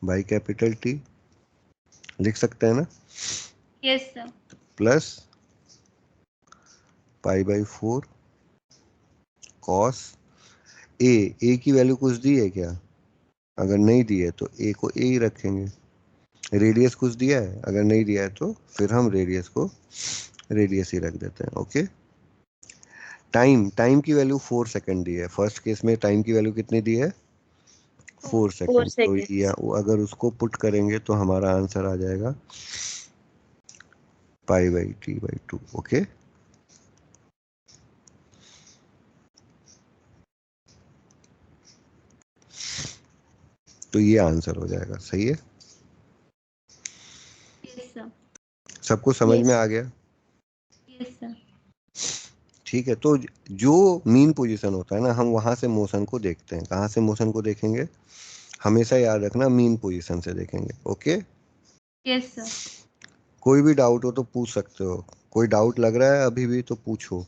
A: बाई कैपिटल टी, लिख सकते हैं ना,
B: yes sir.
A: Plus pi by 4 cos a की वैल्यू कुछ दी है क्या, अगर नहीं दी है तो ए को ए ही रखेंगे, रेडियस कुछ दिया है, अगर नहीं दिया है तो फिर हम रेडियस को रेडियस ही रख देते हैं। ओके, टाइम की वैल्यू 4 सेकंड दी है, फर्स्ट केस में टाइम की वैल्यू कितनी दी है, 4
C: 4
A: सेकंड, तो
C: सेकेंड्स।
A: अगर उसको पुट करेंगे तो हमारा आंसर आ जाएगा pi by T by 2। Okay, तो ये आंसर हो जाएगा, सही है,
B: यस सर।
A: सबको समझ में
C: यस
A: आ गया।
B: Yes sir.
A: ठीक है, तो जो मीन पोजीशन होता है ना, हम वहां से मोशन को देखते हैं, कहाँ से मोशन को देखेंगे, हमेशा याद रखना मीन पोजीशन से देखेंगे। Okay,
B: yes sir.
A: कोई भी डाउट हो तो पूछ सकते हो, कोई डाउट लग रहा है अभी भी तो पूछो।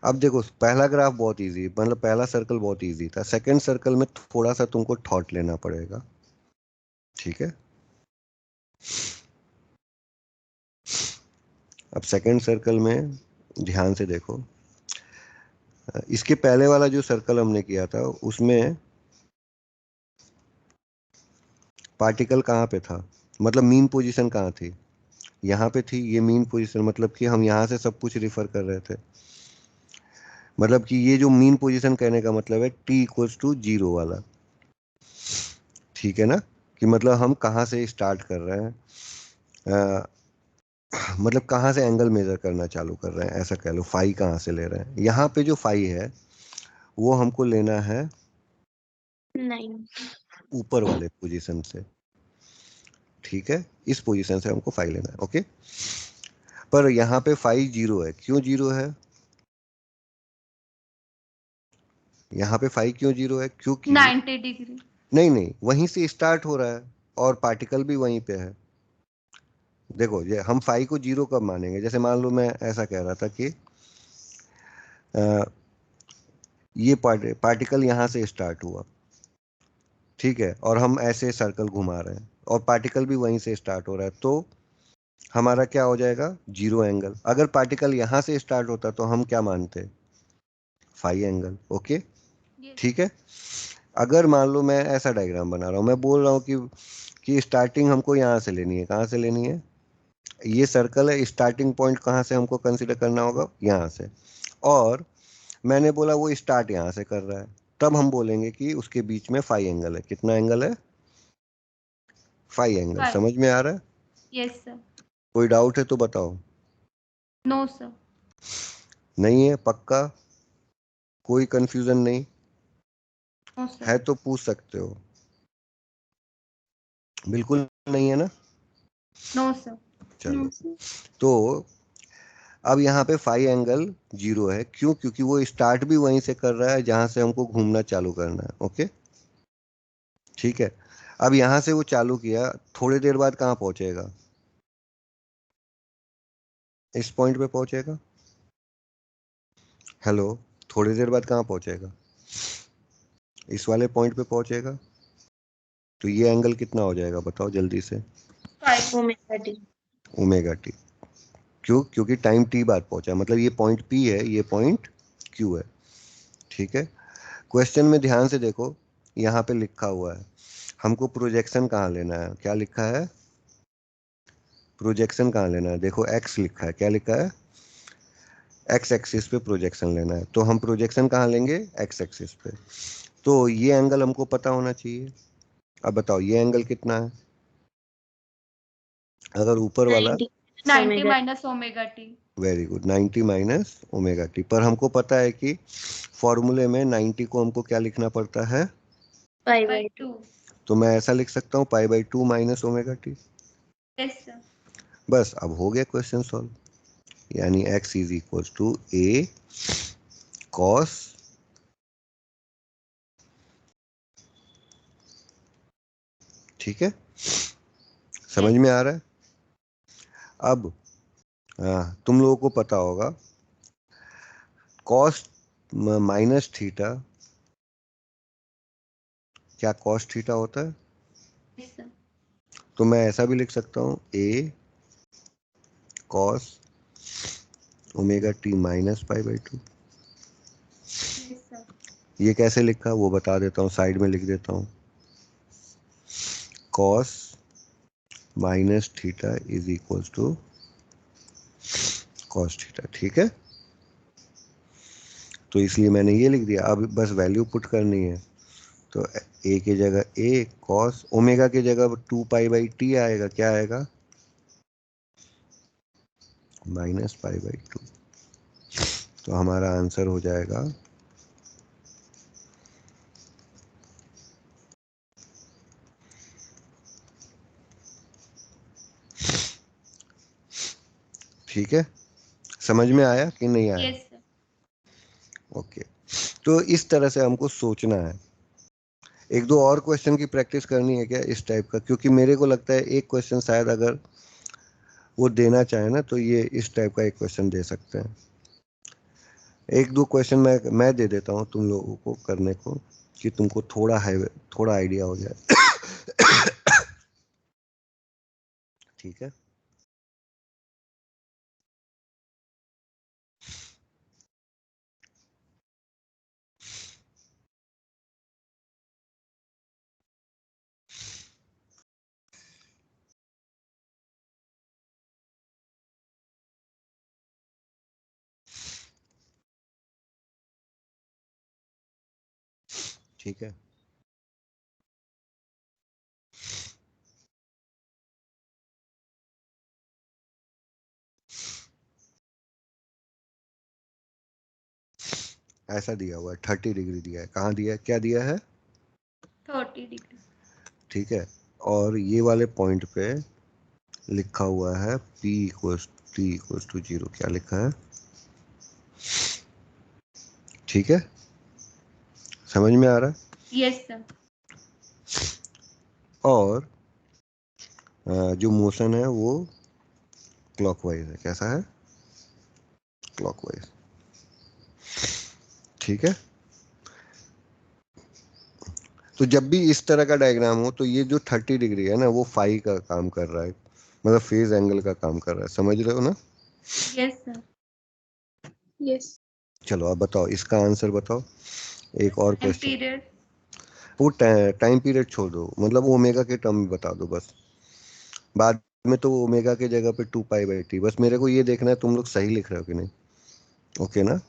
A: अब देखो पहला ग्राफ बहुत इजी, मतलब पहला सर्कल बहुत इजी था, सेकंड सर्कल में थोड़ा सा तुमको थॉट लेना पड़ेगा। ठीक है, अब सेकंड सर्कल में ध्यान से देखो, इसके पहले वाला जो सर्कल हमने किया था उसमें पार्टिकल कहाँ पे था, मतलब मीन पोजीशन कहाँ थी, यहाँ पे थी, ये मीन पोजीशन, मतलब कि हम यहाँ से सब कुछ रिफर कर रहे थे, मतलब कि ये जो मीन पोजीशन कहने का मतलब है t इक्वल्स टू 0 वाला। ठीक है ना, कि मतलब हम कहाँ से स्टार्ट कर रहे हैं, अ, मतलब कहाँ से एंगल मेजर करना चालू कर रहे हैं, ऐसा कह लो, फाई कहाँ से ले रहे हैं, यहाँ पे जो फाई है वो हमको लेना है
C: 9
A: ऊपर वाले पोजीशन से। ठीक है, इस पोजीशन से हमको फाई लेना है। ओके, पर यहाँ पे फाई 0 है, क्यों 0 है, यहाँ पे फाई क्यों 0 है, क्योंकि
B: 90 डिग्री।
A: नहीं नहीं, वहीं से स्टार्ट हो रहा है और पार्टिकल भी वहीं पे है। देखो ये हम फाई को 0 कब मानेंगे, जैसे मान लो मैं ऐसा कह रहा था कि अ, ये पार्टिकल यहाँ से स्टार्ट हुआ, ठीक है, और हम ऐसे सर्कल घुमा रहे हैं और पार्टिकल भी वहीं से स्टार्ट हो रहा है, तो हमारा क्या हो जाएगा, 0 एंगल। अगर पार्टिकल यहाँ से स्टार्ट होता तो हम क्या मानते, फाई एंगल। Okay,
B: yes.
A: ठीक है, अगर मान लो मैं ऐसा डायग्राम बना रहा हूँ, मैं बोल रहा हूँ कि स्टार्टिंग हमको यहाँ से लेनी है, कहाँ से लेनी है, ये सर्कल है, स्टार्टिंग पॉइंट कहाँ से हमको कंसीडर करना होगा, यहाँ से, और मैंने बोला वो स्टार्ट यहाँ से कर रहा है, तब हम बोलेंगे कि उसके बीच में फाई एंगल है, कितना एंगल है, फाई एंगल।
B: 5।
A: समझ में आ रहा है,
B: यस सर।
A: कोई डाउट है तो बताओ।
B: No sir.
A: नहीं है पक्का, कोई कंफ्यूजन नहीं
B: नो सर।
A: है तो पूछ सकते हो, बिल्कुल नहीं है ना,
B: नो सर।
A: चलो, तो अब यहाँ पे फाई एंगल 0 है, क्यों, क्योंकि वो स्टार्ट भी वहीं से कर रहा है जहां से हमको घूमना चालू करना है। ओके, ठीक है, अब यहाँ से वो चालू किया, थोड़ी देर बाद कहाँ पहुंचेगा, इस पॉइंट पे पहुंचेगा, हेलो, थोड़ी देर बाद कहाँ पहुंचेगा, इस वाले पॉइंट पे पहुंचेगा, तो ये एंगल कितना हो जाएगा बताओ जल्दी से,
B: 5।
C: Omega T.
A: ओमेगा टी, क्यों, क्योंकि टाइम टी बाद पहुंचा, मतलब ये पॉइंट पी है, ये पॉइंट क्यू है। ठीक है, क्वेश्चन में ध्यान से देखो, यहाँ पे लिखा हुआ है हमको प्रोजेक्शन कहाँ लेना है, क्या लिखा है, प्रोजेक्शन कहाँ लेना है, देखो एक्स लिखा है, क्या लिखा है, एक्स एक्सिस पे प्रोजेक्शन लेना है, तो हम प्रोजेक्शन कहाँ लेंगे, एक्स एक्सिस पे, तो ये एंगल हमको पता होना चाहिए, अब बताओ ये एंगल कितना है? अगर ऊपर वाला
B: 90 minus omega T.
A: Very good, 90 minus omega T. पर हमको पता है कि फॉर्मूले में 90 को हमको क्या लिखना पड़ता है?
C: Pi by 2।
A: तो मैं ऐसा लिख सकता हूँ pi by 2 minus omega t.
B: Yes sir.
A: बस अब हो गया क्वेश्चन सॉल्व। यानी x is equal to a cos ठीक है, समझ में आ रहा है? अब तुम लोगों को पता होगा कॉस माइनस थीटा, क्या कॉस थीटा होता है?
B: Yes sir.
A: तो मैं ऐसा भी लिख सकता हूँ a cos omega T minus pi by 2।
B: Yes sir.
A: ये कैसे लिखा वो बता देता हूँ, साइड में लिख देता हूँ cos minus theta is equal to cos theta. ठीक है, तो इसलिए मैंने ये लिख दिया। अब बस वैल्यू पुट करनी है, तो a की जगह a कॉस ओमेगा की जगह 2 पाई बाई टी आएगा। क्या आएगा? Minus pi by 2। तो हमारा आंसर हो जाएगा ठीक है, समझ में आया कि नहीं आया?
B: Yes sir.
A: ओके, तो इस तरह से हमको सोचना है। एक दो और क्वेश्चन की प्रैक्टिस करनी है क्या इस टाइप का? क्योंकि मेरे को लगता है एक क्वेश्चन शायद अगर वो देना चाहे ना तो ये इस टाइप का एक क्वेश्चन दे सकते हैं। एक दो क्वेश्चन मैं दे देता हूँ तुम लोगों को करने को, कि तुमको थोड़ा आइडिया हो जाए। ठीक है, ठीक है। ऐसा दिया हुआ है 30 डिग्री दिया है। कहाँ दिया है, क्या दिया है?
B: 30 डिग्री।
A: ठीक है, और ये वाले पॉइंट पे लिखा हुआ है p equals t equals to 0। क्या लिखा है? ठीक है, समझ में आ रहा है?
B: Yes sir.
A: और जो मोशन है वो क्लॉकवाइज है। कैसा है? क्लॉकवाइज। ठीक है, तो जब भी इस तरह का डायग्राम हो तो ये जो 30 डिग्री है ना वो फाई का काम कर रहा है, मतलब फेज एंगल का काम कर रहा है। समझ रहे हो ना?
B: Yes sir.
C: यस।
A: चलो अब बताओ, इसका आंसर बताओ। एक और
B: टाइम
A: क्वेश्चन।
B: पीरियड।
A: वो टाइम पीरियड छोड़ दो, मतलब ओमेगा के टर्म में बता दो बस। बाद में तो ओमेगा के जगह पे 2 पाई बाई टी। बस मेरे को ये देखना है तुम लोग सही लिख रहे हो कि नहीं। ओके ना?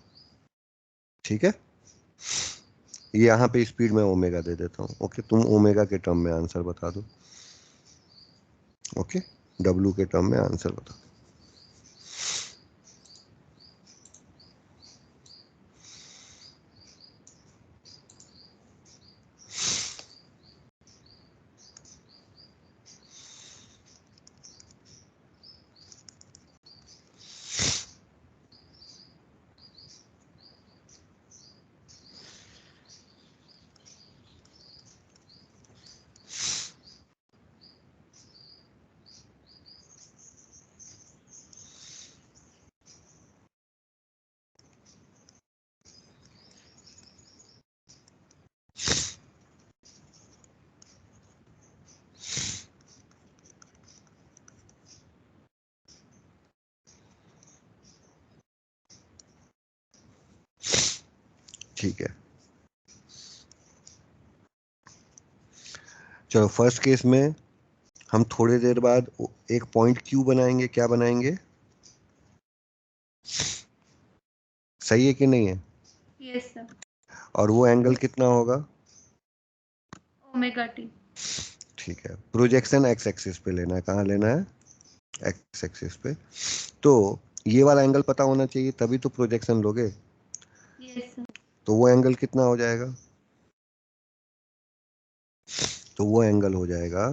A: ठीक है, ये यहाँ पे स्पीड में ओमेगा दे देता हूँ। ओके, तुम ओमेगा के टर्म में आंसर बता दो। ओके, डब्लू के टर्म में आंसर बता दो। ठीक है, चलो फर्स्ट केस में हम थोड़ी देर बाद एक पॉइंट क्यू बनाएंगे। क्या बनाएंगे? सही है कि नहीं है?
B: Yes sir.
A: और वो एंगल कितना होगा?
B: Omega T.
A: ठीक है, प्रोजेक्शन एक्स एक्सिस पे लेना है, कहाँ लेना है, एक्स एक्सिस पे। तो ये वाला एंगल पता होना चाहिए, तभी तो प्रोजेक्शन लोगे।
B: Yes sir.
A: तो वो एंगल कितना हो जाएगा, तो वो एंगल हो जाएगा,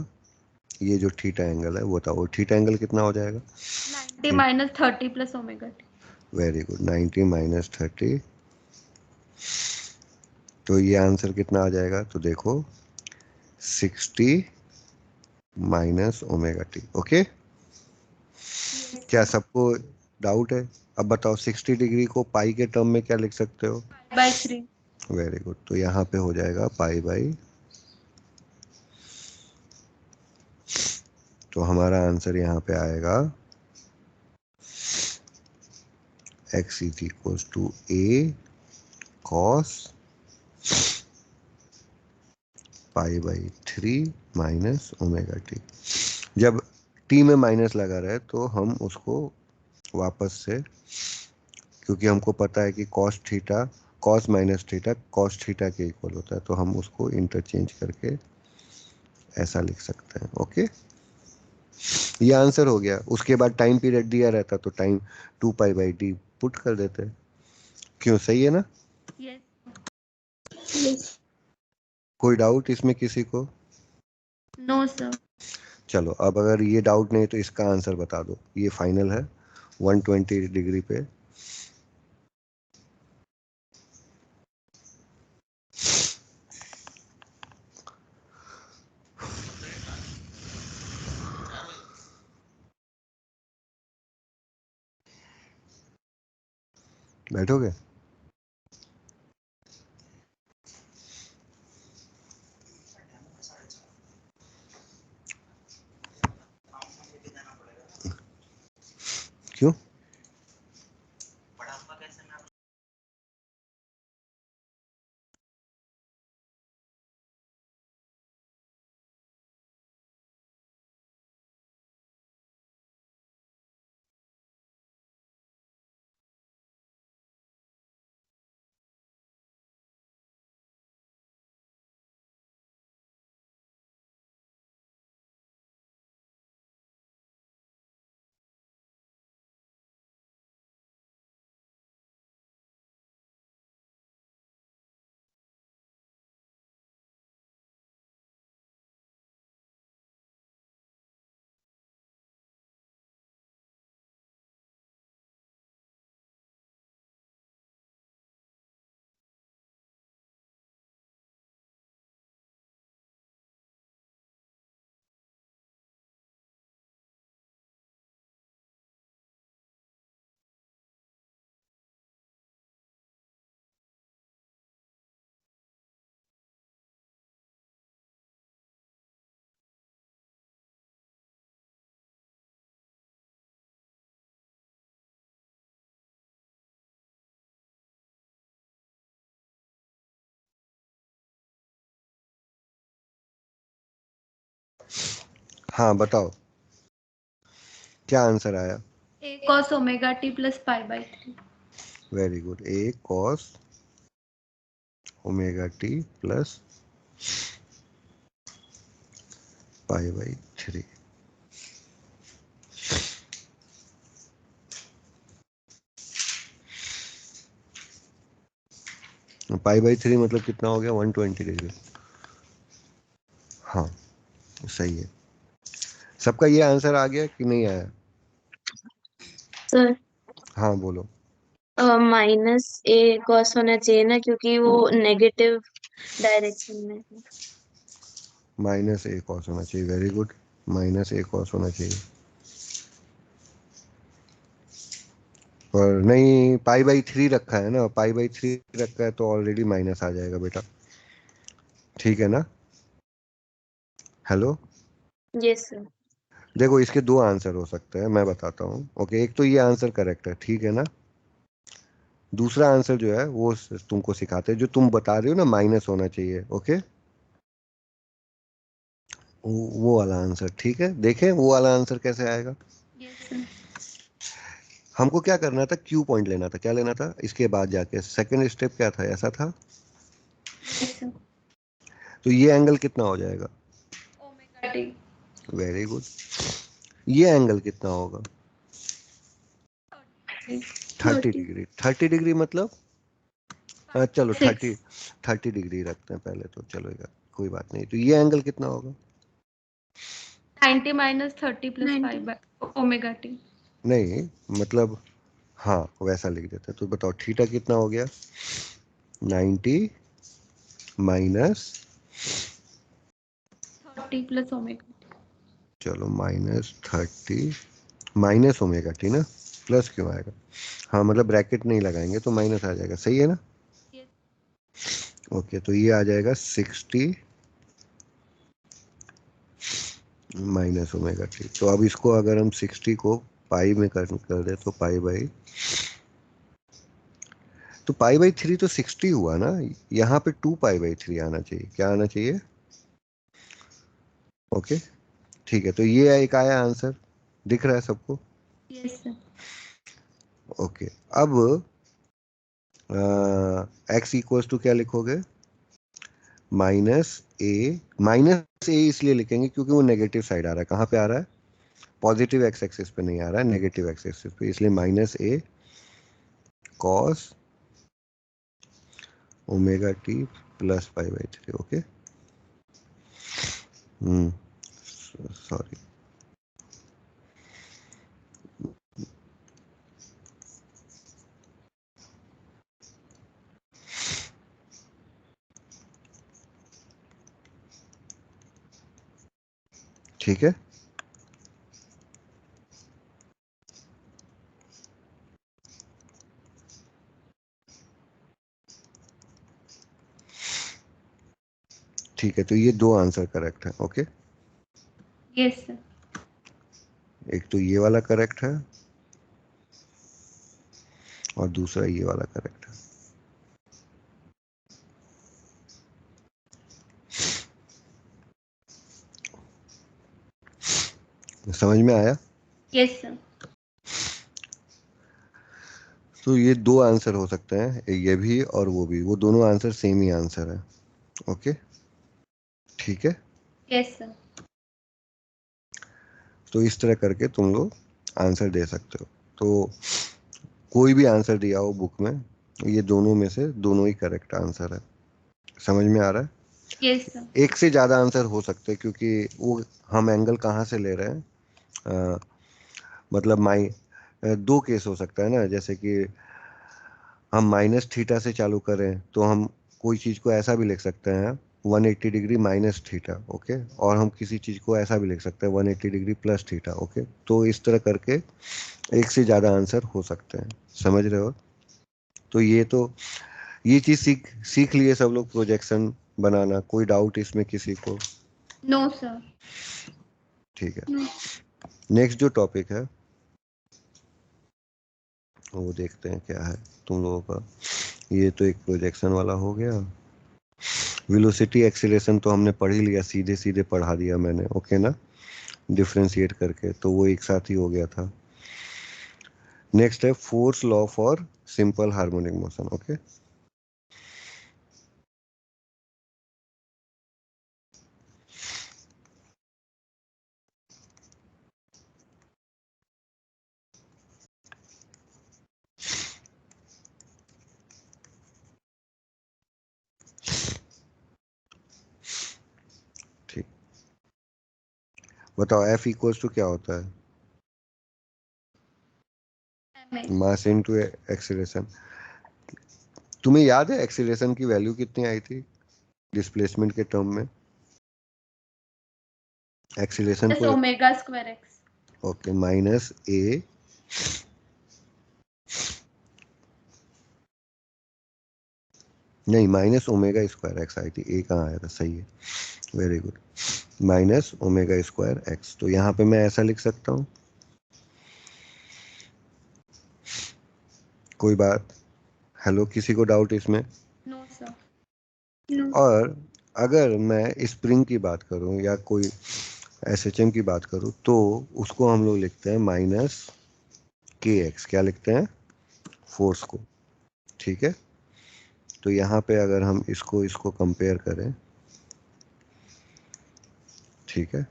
A: ये जो थीटा एंगल है वो बताओ, थीटा एंगल कितना हो जाएगा,
B: 90 minus 30 plus omega T.
A: Very good, 90 minus 30। तो ये आंसर कितना आ जाएगा, तो देखो 60 माइनस ओमेगा टी। ओके, क्या सबको डाउट है? अब बताओ 60 डिग्री को पाई के टर्म में क्या लिख सकते हो,
B: बाई 3।
A: वेरी गुड, तो यहाँ पे हो जाएगा पाई बाई, तो हमारा आंसर यहाँ पे आएगा x is equals to a cos pi by 3 minus omega t. जब t में माइनस लगा रहे तो हम उसको वापस से, क्योंकि हमको पता है कि cos theta, cos minus theta cos theta के इक्वल होता है, तो हम उसको इंटरचेंज करके ऐसा लिख सकते हैं। ओके, ये आंसर हो गया। उसके बाद टाइम पीरियड दिया रहता तो time 2 pi by D put कर देते। क्यों, सही है ना?
B: यस।
A: कोई डाउट इसमें किसी को?
B: No sir.
A: चलो, अब अगर ये डाउट नहीं तो इसका आंसर बता दो, ये फाइनल है 120 डिग्री पे। बैठोगे? क्यों? हाँ बताओ, क्या आंसर आया?
B: A cos omega T plus pi by 3।
A: Very good, a cos omega T plus pi by 3। Pi by 3 मतलब कितना हो गया, 120 डिग्री। हाँ, सही है। सबका ये आंसर आ गया कि नहीं आया?
C: सर
A: हाँ बोलो।
C: माइनस ए कॉस होना चाहिए ना, क्योंकि वो नेगेटिव डायरेक्शन में है।
A: माइनस ए कॉस होना चाहिए, वेरी गुड, माइनस ए कॉस होना चाहिए। और नहीं, पाई बाई 3 रखा है ना, पाई बाई 3 रखा है तो ऑलरेडी माइनस आ जाएगा बेटा, ठीक है ना? Hello,
C: yes sir.
A: देखो इसके दो आंसर हो सकते हैं, मैं बताता हूँ। ओके, एक तो ये आंसर करेक्ट है, ठीक है ना? दूसरा आंसर जो है वो तुमको सिखाते हैं, जो तुम बता रहे हो ना माइनस होना चाहिए। ओके, वो वाला आंसर, ठीक है, देखें वो वाला आंसर कैसे आएगा।
B: Yes sir.
A: हमको क्या करना था, क्यू पॉइंट लेना था, क्या लेना था, इसके बाद जाके सेकंड स्टेप क्या था, ऐसा था।
B: Yes sir.
A: तो ये एंगल कितना हो जाएगा,
B: टी।
A: Very good. ये एंगल कितना होगा? 30 डिग्री। 30 डिग्री मतलब चलो 30 डिग्री रखते हैं पहले तो, चलेगा कोई बात नहीं। तो ये एंगल कितना होगा?
B: 90 minus 30 plus 5 by omega T.
A: नहीं मतलब हाँ वैसा लिख देते हैं। तो बताओ थीटा कितना हो गया? 90 माइनस
B: 30 प्लस ओमेगा टी।
A: चलो -30 माइनस ओमेगा टी ना, प्लस क्यों आएगा? हाँ मतलब ब्रैकेट नहीं लगाएंगे तो माइनस आ जाएगा, सही है ना? ओके तो ये आ जाएगा 60 माइनस ओमेगा टी। तो अब इसको अगर हम 60 को पाई में कर दे तो पाई बाई, तो पाई बाई 3 तो 60 हुआ ना, यहाँ पे 2 पाई बाई 3 आना चाहिए। क्या आना चाहिए? ओके ठीक है। तो ये एक आया आंसर, दिख रहा है सबको?
B: Yes sir.
A: ओके अब x इक्वल्स टू क्या लिखोगे? माइनस ए इसलिए लिखेंगे क्योंकि वो नेगेटिव साइड आ रहा है। कहाँ पे आ रहा है? पॉजिटिव एक्स एक्सिस पे नहीं आ रहा है, नेगेटिव एक्स एक्सिस पे, इसलिए -a cos omega T plus π/3। Okay sorry. ठीक है ठीक है। तो ये दो आंसर करेक्ट है। Okay
B: yes sir.
A: एक तो ये वाला करेक्ट है और दूसरा ये वाला करेक्ट है। समझ में आया?
B: Yes sir.
A: तो ये दो आंसर हो सकते हैं, ये भी और वो भी, वो दोनों आंसर सेम ही आंसर है। ओके ठीक है।
B: Yes sir.
A: तो इस तरह करके तुम लोग आंसर दे सकते हो। तो कोई भी आंसर दिया हो बुक में, ये दोनों में से दोनों ही करेक्ट आंसर है। समझ में आ रहा है?
B: Yes sir.
A: एक से ज़्यादा आंसर हो सकते हैं क्योंकि वो हम एंगल कहाँ से ले रहे हैं, मतलब दो केस हो सकता है ना, जैसे कि हम माइनस थीटा से चालू करें तो हम कोई चीज़ को ऐसा भी लिख सकते हैं 180 डिग्री माइनस थीटा। ओके और हम किसी चीज़ को ऐसा भी लिख सकते हैं 180 डिग्री प्लस थीटा। ओके तो इस तरह करके एक से ज़्यादा आंसर हो सकते हैं। समझ रहे हो? तो ये चीज़ सीख सीख लिए सब लोग, प्रोजेक्शन बनाना। कोई डाउट इसमें किसी को?
B: No sir.
A: ठीक है नेक्स्ट जो टॉपिक है वो देखते हैं क्या है तुम लोगों का। ये तो एक प्रोजेक्शन वाला हो गया। वेलोसिटी एक्सीलरेशन तो हमने पढ़ ही लिया, सीधे सीधे पढ़ा दिया मैंने। ओके ना, डिफ्रेंशिएट करके, तो वो एक साथ ही हो गया था। नेक्स्ट है force law for simple harmonic motion. Okay ठीक, बताओ F इक्वल्स टू क्या होता है? Mass into acceleration. तुम्हें याद है एक्सीलरेशन की वैल्यू कितनी आई थी डिस्प्लेसमेंट के टर्म में? एक्सीलरेशन
B: प्लस
A: को
B: omega square x.
A: Okay -a नहीं माइनस ओमेगा स्क्वायर एक्स आई थी। ए कहाँ आया था? सही है, very good. Minus omega square x. तो यहाँ पे मैं ऐसा लिख सकता हूँ। कोई बात? हेलो, किसी को डाउट इसमें?
B: No sir.
A: और अगर मैं स्प्रिंग की बात करूं या कोई एसएचएम की बात करूं तो उसको हम लोग लिखते हैं -kx। क्या लिखते हैं? फोर्स को। ठीक है तो यहाँ पे अगर हम इसको कंपेयर करें, ठीक है,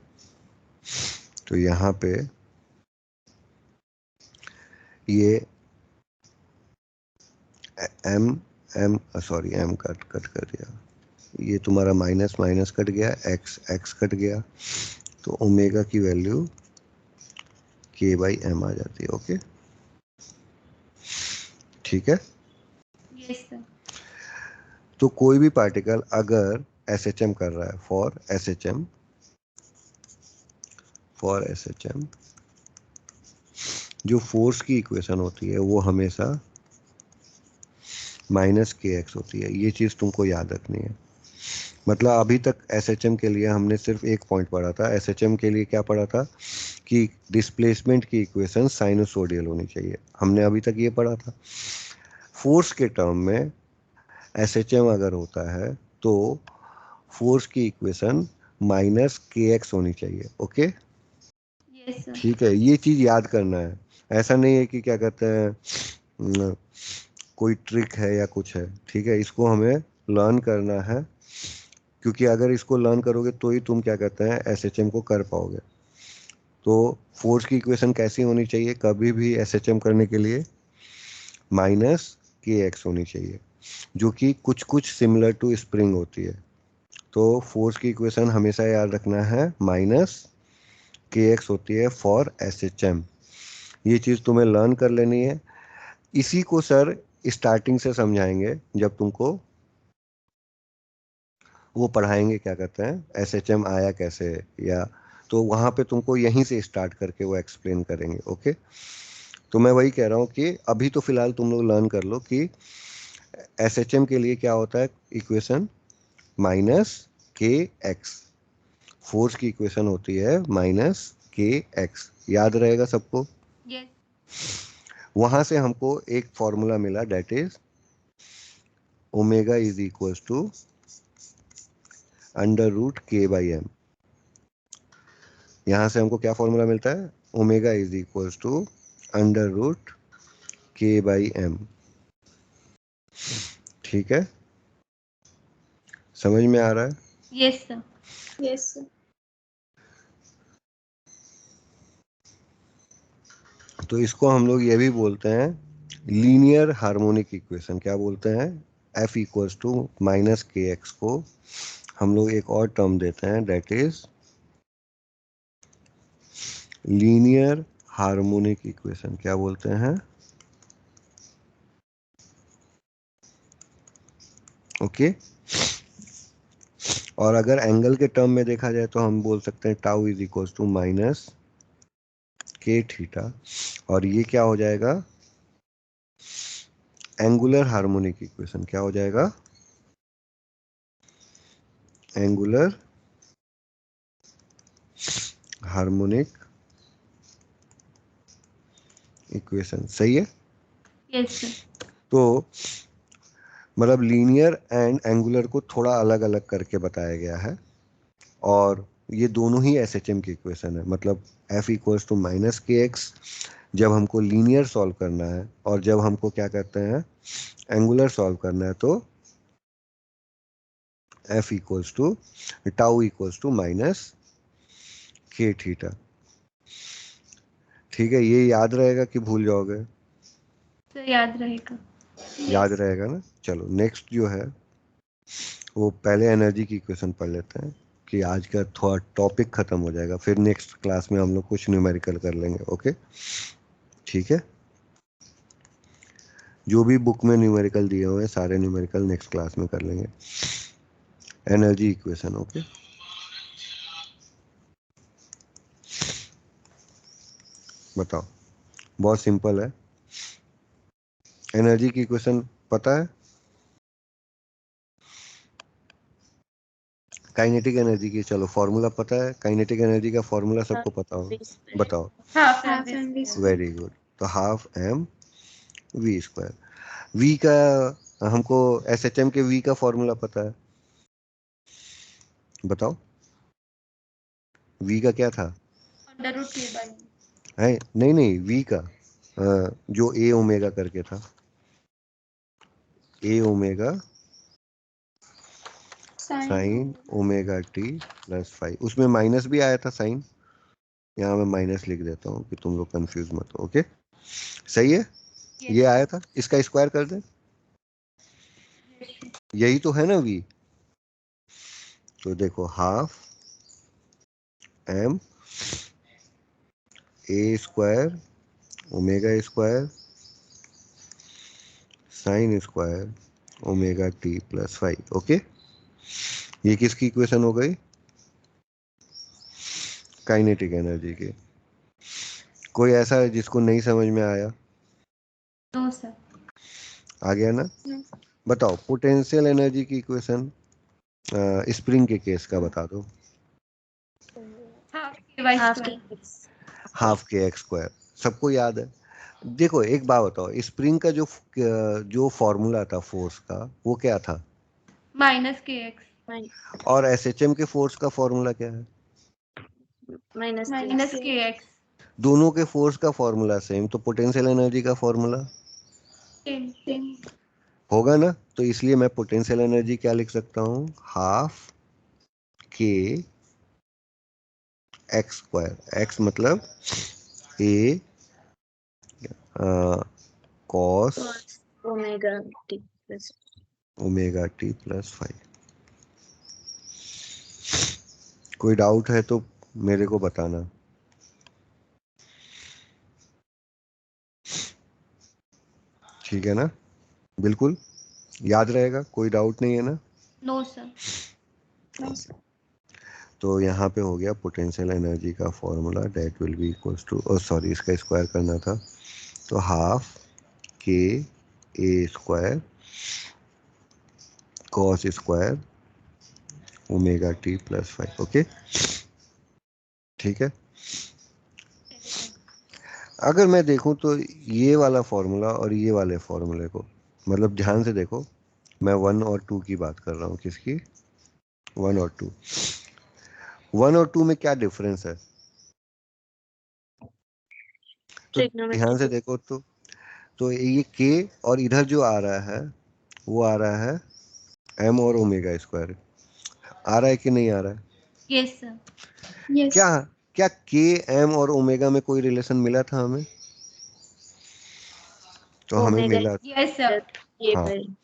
A: तो यहाँ पे ये एम कट कर दिया, ये तुम्हारा माइनस माइनस कट गया, एक्स कट गया, तो ओमेगा की वैल्यू के बाई एम आ जाती है। ओके, ठीक है।
B: Yes sir.
A: तो कोई भी पार्टिकल अगर SHM कर रहा है, फॉर SHM जो फोर्स की इक्वेशन होती है वो हमेशा -kx होती है। ये चीज़ तुमको याद रखनी है। मतलब अभी तक SHM के लिए हमने सिर्फ एक पॉइंट पढ़ा था। SHM के लिए क्या पढ़ा था कि डिस्प्लेसमेंट की इक्वेशन साइनोसोडियल होनी चाहिए, हमने अभी तक ये पढ़ा था। फोर्स के टर्म में SHM अगर होता है तो फोर्स की इक्वेशन -kx होनी चाहिए। Okay,
B: yes sir.
A: ठीक है, ये चीज़ याद करना है। ऐसा नहीं है कि क्या कहते हैं कोई ट्रिक है या कुछ है, ठीक है, इसको हमें लर्न करना है, क्योंकि अगर इसको लर्न करोगे तो ही तुम क्या कहते हैं SHM को कर पाओगे। तो फोर्स की इक्वेशन कैसी होनी चाहिए कभी भी SHM करने के लिए? -kx होनी चाहिए, जो कि कुछ कुछ सिमिलर टू स्प्रिंग होती है। तो फोर्स की इक्वेशन हमेशा याद रखना है -kx होती है फॉर SHM। ये चीज़ तुम्हें लर्न कर लेनी है। इसी को सर स्टार्टिंग से समझाएंगे जब तुमको वो पढ़ाएंगे, क्या कहते हैं SHM आया कैसे, या तो वहाँ पे तुमको यहीं से स्टार्ट करके वो एक्सप्लेन करेंगे। ओके, तो मैं वही कह रहा हूँ कि अभी तो फिलहाल तुम लोग लर्न कर लो कि SHM के लिए क्या होता है इक्वेशन, -kx। फोर्स की इक्वेशन होती है -kx, याद रहेगा सबको।
B: यस।
A: वहां से हमको एक फॉर्मूला मिला, that is omega is equals to √k/m। यहां से हमको क्या फॉर्मूला मिलता है, omega is equals to √k/m। ठीक है, समझ में आ रहा है?
B: Yes sir.
C: Yes sir.
A: तो इसको हम लोग ये भी बोलते हैं लीनियर हार्मोनिक इक्वेशन। क्या बोलते हैं? F इक्वल्स टू -kx को हम लोग एक और टर्म देते हैं, that is linear harmonic equation. क्या बोलते हैं? ओके, और अगर एंगल के टर्म में देखा जाए तो हम बोल सकते हैं tau is equals to -k theta, और ये क्या हो जाएगा, एंगुलर हार्मोनिक इक्वेशन। क्या हो जाएगा? Angular harmonic equation. सही है।
B: Yes sir.
A: तो मतलब लीनियर एंड एंगुलर को थोड़ा अलग अलग करके बताया गया है, और ये दोनों ही SHM की इक्वेशन है। मतलब F इक्वल्स टू -kx जब हमको लीनियर सॉल्व करना है, और जब हमको क्या कहते हैं एंगुलर सॉल्व करना है, तो F equals to tau equals to -k theta. ठीक है, ये याद रहेगा कि भूल जाओगे?
B: सर याद रहेगा।
A: याद रहेगा ना। चलो नेक्स्ट जो है वो पहले एनर्जी की इक्वेशन पढ़ लेते हैं, कि आज का थोड़ा टॉपिक खत्म हो जाएगा, फिर नेक्स्ट क्लास में हम लोग कुछ न्यूमेरिकल कर लेंगे। ओके, ठीक है। जो भी बुक में न्यूमेरिकल दिए हुए हैं सारे न्यूमेरिकल नेक्स्ट क्लास में कर लेंगे। Energy equation, okay. बताओ, बहुत सिंपल है। एनर्जी की इक्वेशन पता है? काइनेटिक एनर्जी की चलो फॉर्मूला पता है? काइनेटिक एनर्जी का फॉर्मूला सबको पता हो? बताओ।
B: Half
C: half
B: m
C: m v
A: very good. तो ½ mv²। वी का हमको SHM के वी का फॉर्मूला पता है? बताओ, वी का क्या था?
B: √k/m।
A: है नहीं नहीं, वी का जो A ओमेगा करके था, A omega sine omega t +5, उसमें माइनस भी आया था साइन। यहाँ मैं माइनस लिख देता हूँ कि तुम लोग कंफ्यूज मत हो। ओके, सही है।
B: Yes,
A: ये आया था, इसका स्क्वायर कर दें, यही तो है ना v। तो देखो half m a square omega square sine square omega t plus 5। Okay, ये किसकी इक्वेशन हो गई? काइनेटिक एनर्जी की। कोई ऐसा है जिसको नहीं समझ में आया?
B: no sir.
A: आ गया ना? बताओ पोटेंशियल एनर्जी की इक्वेशन स्प्रिंग के केस का बता दो।
B: Half ky
C: half
B: square.
A: Half के एक्स स्क्वायर, सबको याद है। देखो एक बात बताओ, स्प्रिंग का जो फॉर्मूला था फोर्स का, वो क्या था?
B: Minus kx.
A: और एसएचएम के फोर्स का फॉर्मूला क्या है?
B: Minus kx.
A: दोनों के फोर्स का फॉर्मूला सेम, तो पोटेंशियल एनर्जी का फॉर्मूला
B: Same.
A: होगा ना? तो इसलिए मैं पोटेंशियल एनर्जी क्या लिख सकता हूँ? हाफ के एक्स स्क्वायर। एक्स मतलब a cos
C: omega T plus
A: omega T plus 5। कोई डाउट है तो मेरे को बताना। ठीक है ना? बिल्कुल याद रहेगा, कोई डाउट नहीं है ना?
B: No sir.
A: तो यहाँ पे हो गया पोटेंशियल एनर्जी का formula, that will be equals to, sorry इसका स्क्वायर करना था, तो half k a square cos square omega T plus 5। Okay, ठीक है। अगर मैं देखूं तो ये वाला फॉर्मूला और ये वाले फॉर्मूले को, मतलब ध्यान से देखो, मैं 1 और 2 की बात कर रहा हूँ। किसकी? 1 और 2। 1 और 2 में क्या डिफरेंस है? तो ध्यान से देखो तो ये के और इधर जो आ रहा है वो आ रहा है एम और ओमेगा स्क्वायर। आ रहा है कि नहीं आ रहा है?
B: Yes sir.
A: क्या क्या के एम और ओमेगा में कोई रिलेशन मिला था हमें? तो हमें
C: ओमेगा
A: मिला।
B: Yes sir.
C: ये
A: हाँ,
C: पर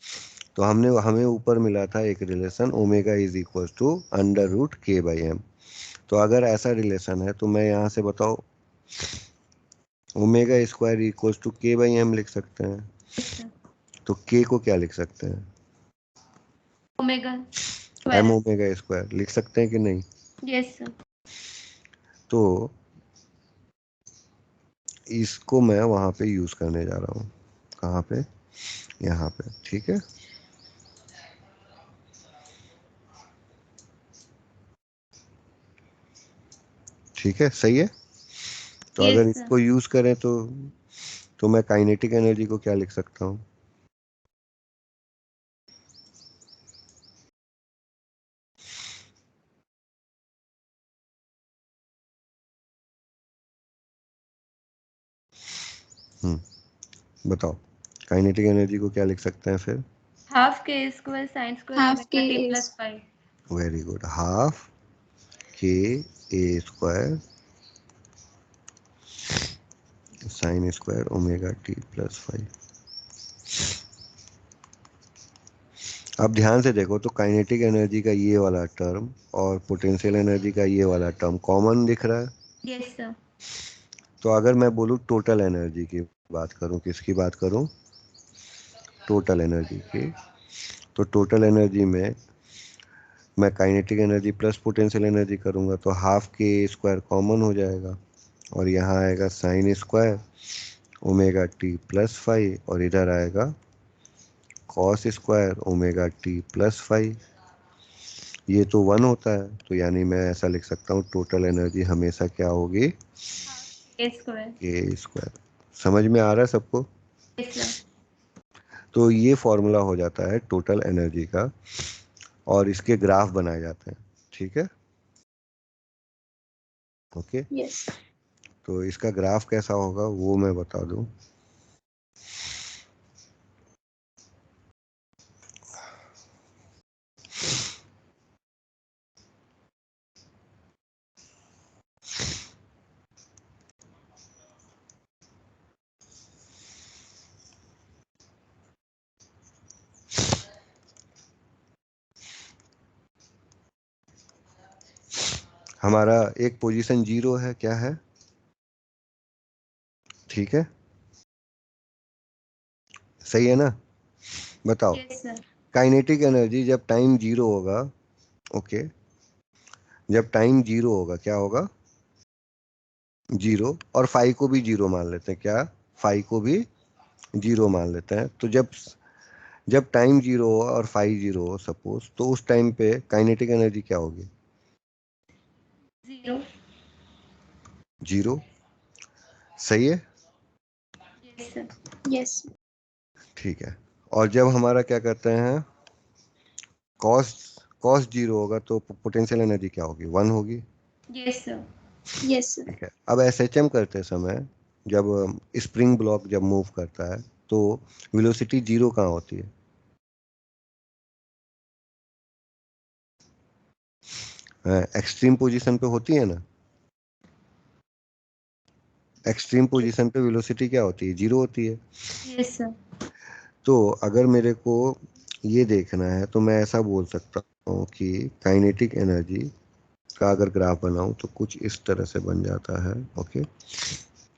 A: तो हमें ऊपर मिला था एक relation, omega is equal to under root k by m. तो अगर ऐसा रिलेशन है तो मैं यहाँ से बताओ ओमेगा स्क्वायर इक्वल टू के बाई एम लिख सकते हैं।
B: Yes sir.
A: तो के को क्या लिख सकते हैं?
B: Omega
A: m
B: square.
A: Omega square लिख सकते हैं कि नहीं?
B: Yes sir.
A: तो इसको मैं वहां पे यूज करने जा रहा हूँ। कहाँ पे? यहाँ पे। ठीक है, ठीक है, सही है। तो
B: Yes
A: अगर
B: sir.
A: इसको यूज करें तो मैं काइनेटिक एनर्जी को क्या लिख सकता हूँ? बताओ काइनेटिक एनर्जी को क्या लिख सकते हैं फिर?
B: Half k square sin square omega t plus 5.
A: Very good, half k a square sine square omega T plus 5। अब ध्यान से देखो तो काइनेटिक एनर्जी का ये वाला टर्म और पोटेंशियल एनर्जी का ये वाला टर्म कॉमन दिख रहा है।
B: Yes sir.
A: तो अगर मैं बोलूँ टोटल एनर्जी की बात करूँ, किसकी बात करूँ? टोटल एनर्जी की। तो टोटल एनर्जी में मैं kinetic energy plus potential energy करूँगा तो हाफ के स्क्वायर कॉमन हो जाएगा और यहाँ आएगा sign square omega T plus 5 और इधर आएगा cos square omega T plus 5। ये तो 1 होता है, तो यानी मैं ऐसा लिख सकता हूँ टोटल एनर्जी हमेशा क्या होगी?
B: K square.
A: के स्क्वायर। समझ में आ रहा है सबको?
B: Yes sir.
A: तो ये फॉर्मूला हो जाता है टोटल एनर्जी का और इसके ग्राफ बनाए जाते हैं। ठीक है, ओके।
C: यस
A: तो इसका ग्राफ कैसा होगा वो मैं बता दूं। हमारा एक पोजीशन 0 है, क्या है? ठीक है, सही है ना? बताओ।
B: Yes sir.
A: काइनेटिक एनर्जी जब टाइम 0 होगा, ओके, जब टाइम 0 होगा क्या होगा? 0, और फाई को भी 0 मान लेते हैं, क्या? फाई को भी 0 मान लेते हैं। तो जब जब टाइम 0 हो और फाई 0 हो सपोज, तो उस टाइम पे काइनेटिक एनर्जी क्या होगी?
B: 0।
A: 0, सही है?
B: Yes sir.
C: यस।
A: ठीक है। और जब हमारा क्या कहते हैं, कॉस कॉस 0 होगा तो पोटेंशियल एनर्जी क्या होगी? 1 होगी।
B: Yes sir.
C: यस।
A: ठीक है। अब एसएचएम करते समय जब स्प्रिंग ब्लॉक जब मूव करता है तो वेलोसिटी 0 कहाँ होती है? एक्सट्रीम पोजीशन पे होती है ना? एक्सट्रीम पोजीशन पे वेलोसिटी क्या होती है? 0 होती है।
B: Yes sir.
A: तो अगर मेरे को ये देखना है तो मैं ऐसा बोल सकता हूँ कि काइनेटिक एनर्जी का अगर ग्राफ बनाऊं तो कुछ इस तरह से बन जाता है। ओके,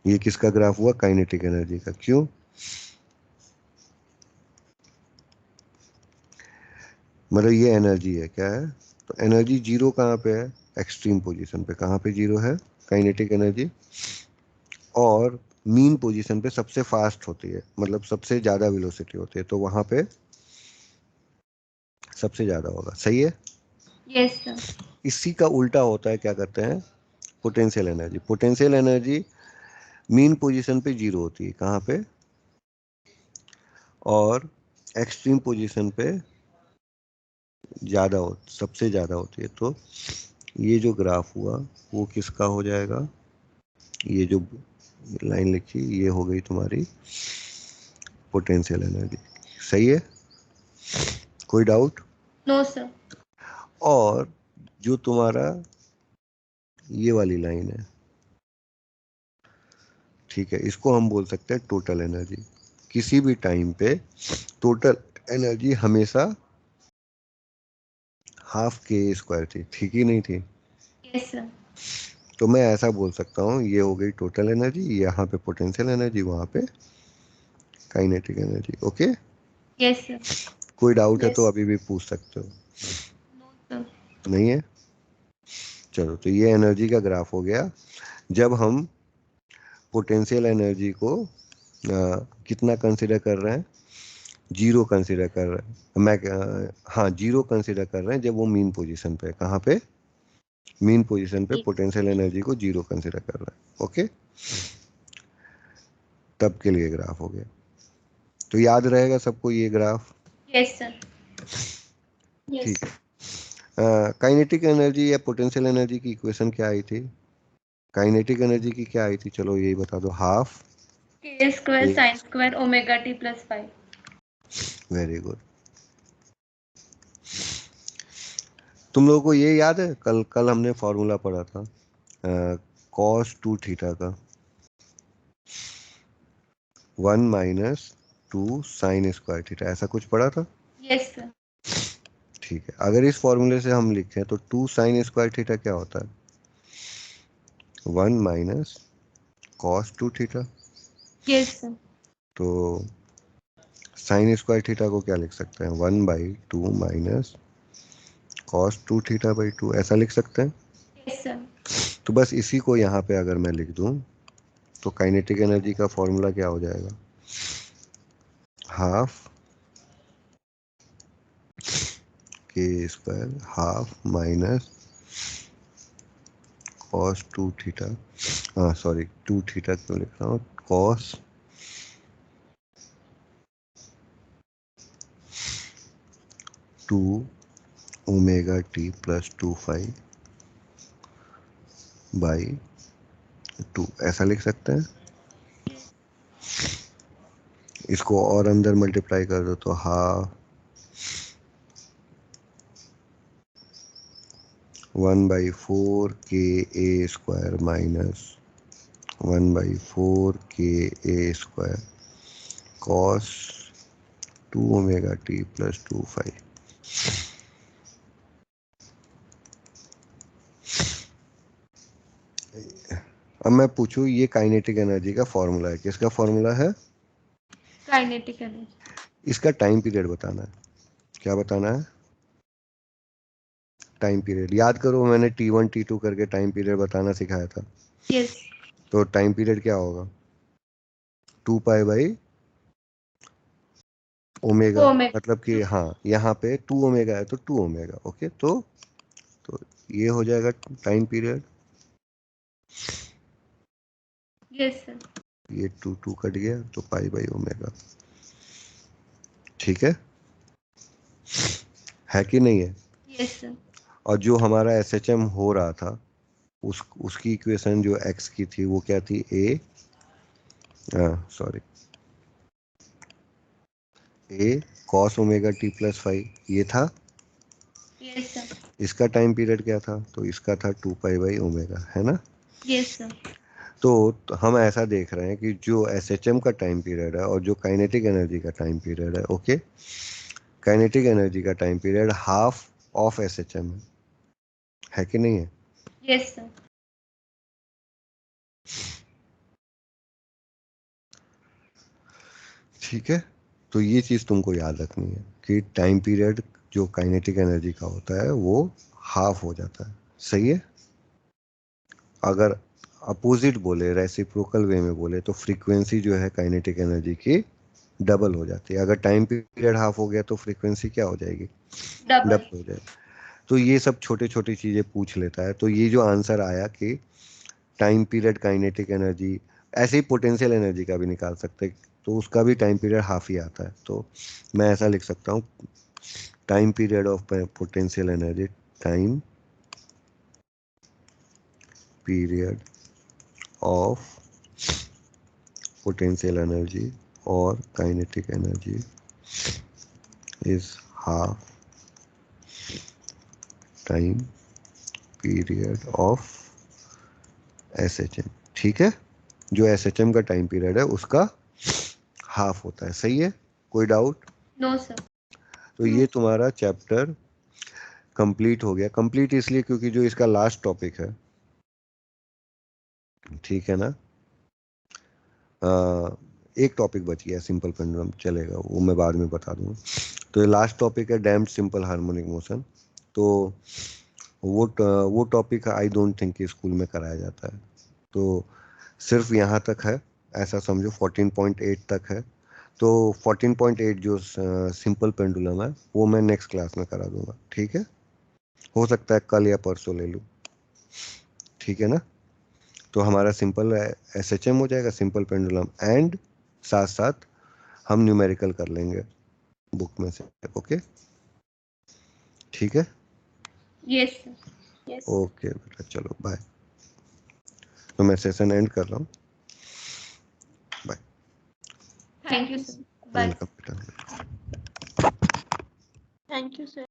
A: ये किसका ग्राफ हुआ? काइनेटिक एनर्जी का। क्यों? मतलब ये एनर्जी है, क्या है? तो एनर्जी 0 कहाँ पे है? एक्सट्रीम पोजीशन पे। कहाँ पे 0 है काइनेटिक एनर्जी? और मीन पोजीशन पे सबसे फास्ट होती है, मतलब सबसे ज्यादा वेलोसिटी होती है, तो वहां पे सबसे ज्यादा होगा। सही है?
B: Yes sir.
A: इसी का उल्टा होता है, क्या कहते हैं, potential energy. Potential energy mean position पे 0 होती है, कहाँ पे? और एक्सट्रीम पोजीशन पे ज्यादा हो, सबसे ज्यादा होती है। तो ये जो ग्राफ हुआ वो किसका हो जाएगा? ये जो लाइन लिखी ये हो गई तुम्हारी पोटेंशियल एनर्जी। सही है? कोई डाउट?
B: No sir.
A: और जो तुम्हारा ये वाली लाइन है, ठीक है, इसको हम बोल सकते हैं टोटल एनर्जी। किसी भी टाइम पे टोटल एनर्जी हमेशा हाफ के स्क्वायर थी, ठीक ही नहीं थी?
B: Yes sir.
A: तो मैं ऐसा बोल सकता हूँ ये हो गई टोटल एनर्जी, यहाँ पे पोटेंशियल एनर्जी, वहाँ पे kinetic energy. Okay,
B: yes sir.
A: कोई डाउट है तो
C: यस।
A: अभी भी पूछ सकते हो।
B: No sir.
A: नहीं है? चलो, तो ये एनर्जी का ग्राफ हो गया जब हम पोटेंशियल एनर्जी को कितना कंसिडर कर रहे हैं? 0 कंसिडर कर रहे हैं। हाँ, 0 कंसिडर कर रहे हैं जब वो मीन पोजीशन पे। कहाँ पे? मीन पोजीशन पे
C: ठीक।
A: पोटेंशियल एनर्जी को 0 कंसिडर कर रहे हैं। ओके, तब के लिए ग्राफ हो गया। तो याद रहेगा सबको ये ग्राफ?
B: Yes sir.
C: यस।
A: ठीक है। काइनेटिक एनर्जी या पोटेंशियल एनर्जी की इक्वेशन क्या आई थी? काइनेटिक एनर्जी की क्या आई थी? चलो यही बता दो। Half
B: k square sine square omega T plus 5।
A: Very good. तुम लोगों को ये याद है कल कल हमने फॉर्मूला पढ़ा था कॉस 2 थीटा का, 1 माइनस 2 साइन स्क्वायर थीटा, ऐसा कुछ पढ़ा था?
B: Yes sir.
A: ठीक है, अगर इस फॉर्मूले से हम लिखें तो 2 साइन स्क्वायर थीटा क्या होता है? 1 minus cos 2 theta.
B: Yes sir.
A: तो साइन स्क्वायर थीटा को क्या लिख सकते हैं? 1/2 माइनस कॉस 2 थीटा बाई 2, ऐसा लिख सकते हैं।
B: Yes sir.
A: तो बस इसी को यहाँ पे अगर मैं लिख दूं तो काइनेटिक एनर्जी का फॉर्मूला क्या हो जाएगा? Half k square half minus cos 2 theta, हाँ सॉरी 2 थीटा क्यों लिख रहा हूँ, cos 2 omega T plus 2 phi by 2, ऐसा लिख सकते हैं। इसको और अंदर मल्टीप्लाई कर दो तो half 1/4 k a square minus 1/4 k a square cos 2 omega T plus 2 phi. अब मैं पूछूं, ये काइनेटिक एनर्जी का फॉर्मूला है, किसका फॉर्मूला है?
B: Kinetic energy.
A: इसका टाइम पीरियड बताना है। क्या बताना है? Time period. याद करो, मैंने T1 T2 करके टाइम पीरियड बताना सिखाया था।
B: यस।
A: तो टाइम पीरियड क्या होगा? 2 पाई बाई ओमेगा,
B: ओमेगा।
A: मतलब कि हाँ यहाँ पे 2 ओमेगा है तो 2 ओमेगा। ओके, तो ये हो जाएगा टाइम पीरियड।
B: Yes sir.
A: ये 2 कट गया तो पाई बाई ओमेगा। ठीक है कि नहीं है?
B: Yes sir.
A: और जो हमारा SHM हो रहा था, उसकी इक्वेशन जो x की थी वो क्या थी? a cos omega t plus 5, ये था।
B: Yes sir.
A: इसका टाइम पीरियड क्या था? तो इसका था 2 पाई बाई ओमेगा, है ना?
B: Yes sir.
A: तो हम ऐसा देख रहे हैं कि जो SHM का टाइम पीरियड है और जो काइनेटिक एनर्जी का टाइम पीरियड है, ओके, काइनेटिक एनर्जी का time period half of SHM है कि नहीं है?
B: Yes sir.
A: ठीक है, तो ये चीज़ तुमको याद रखनी है कि टाइम पीरियड जो काइनेटिक एनर्जी का होता है वो हाफ हो जाता है। सही है? अगर अपोजिट बोले, रेसिप्रोकल वे में बोले, तो फ्रीक्वेंसी जो है काइनेटिक एनर्जी की डबल हो जाती है। अगर टाइम पीरियड हाफ हो गया तो फ्रीक्वेंसी क्या हो जाएगी?
B: डबल।
A: डबल हो जाएगी। तो ये सब छोटे छोटी चीज़ें पूछ लेता है। तो ये जो आंसर आया कि टाइम पीरियड काइनेटिक एनर्जी, ऐसे ही पोटेंशियल एनर्जी का भी निकाल सकते हैं, तो उसका भी टाइम पीरियड हाफ ही आता है। तो मैं ऐसा लिख सकता हूँ, time period of potential energy, time period of potential energy or kinetic energy is half time period of SHM। ठीक है, जो SHM का टाइम पीरियड है उसका हाफ होता है। सही है? कोई डाउट?
B: No sir.
A: तो ये तुम्हारा चैप्टर कंप्लीट हो गया। कंप्लीट इसलिए क्योंकि जो इसका लास्ट टॉपिक है, ठीक है ना, एक टॉपिक बच गया, सिंपल पेंडुलम, चलेगा, वो मैं बाद में बता दूंगा। तो ये लास्ट टॉपिक है डैम्प्ड सिंपल हार्मोनिक मोशन। तो वो टॉपिक आई डोंट थिंक कि स्कूल में कराया जाता है। तो सिर्फ यहाँ तक है, ऐसा समझो 14.8 तक है। तो 14.8 जो सिंपल पेंडुलम है वो मैं नेक्स्ट क्लास में करा दूंगा। ठीक है, हो सकता है कल या परसों ले लूँ। ठीक है ना? तो हमारा सिंपल SHM हो जाएगा, सिंपल पेंडुलम, एंड साथ साथ हम न्यूमेरिकल कर लेंगे बुक में से। ओके, ठीक है?
B: Yes sir.
C: यस।
A: ओके बेटा, चलो बाय। तो मैं सेशन एंड कर रहा हूँ। Bye.
B: Thank you sir. Bye.
A: Welcome बेटा।
C: Thank you sir.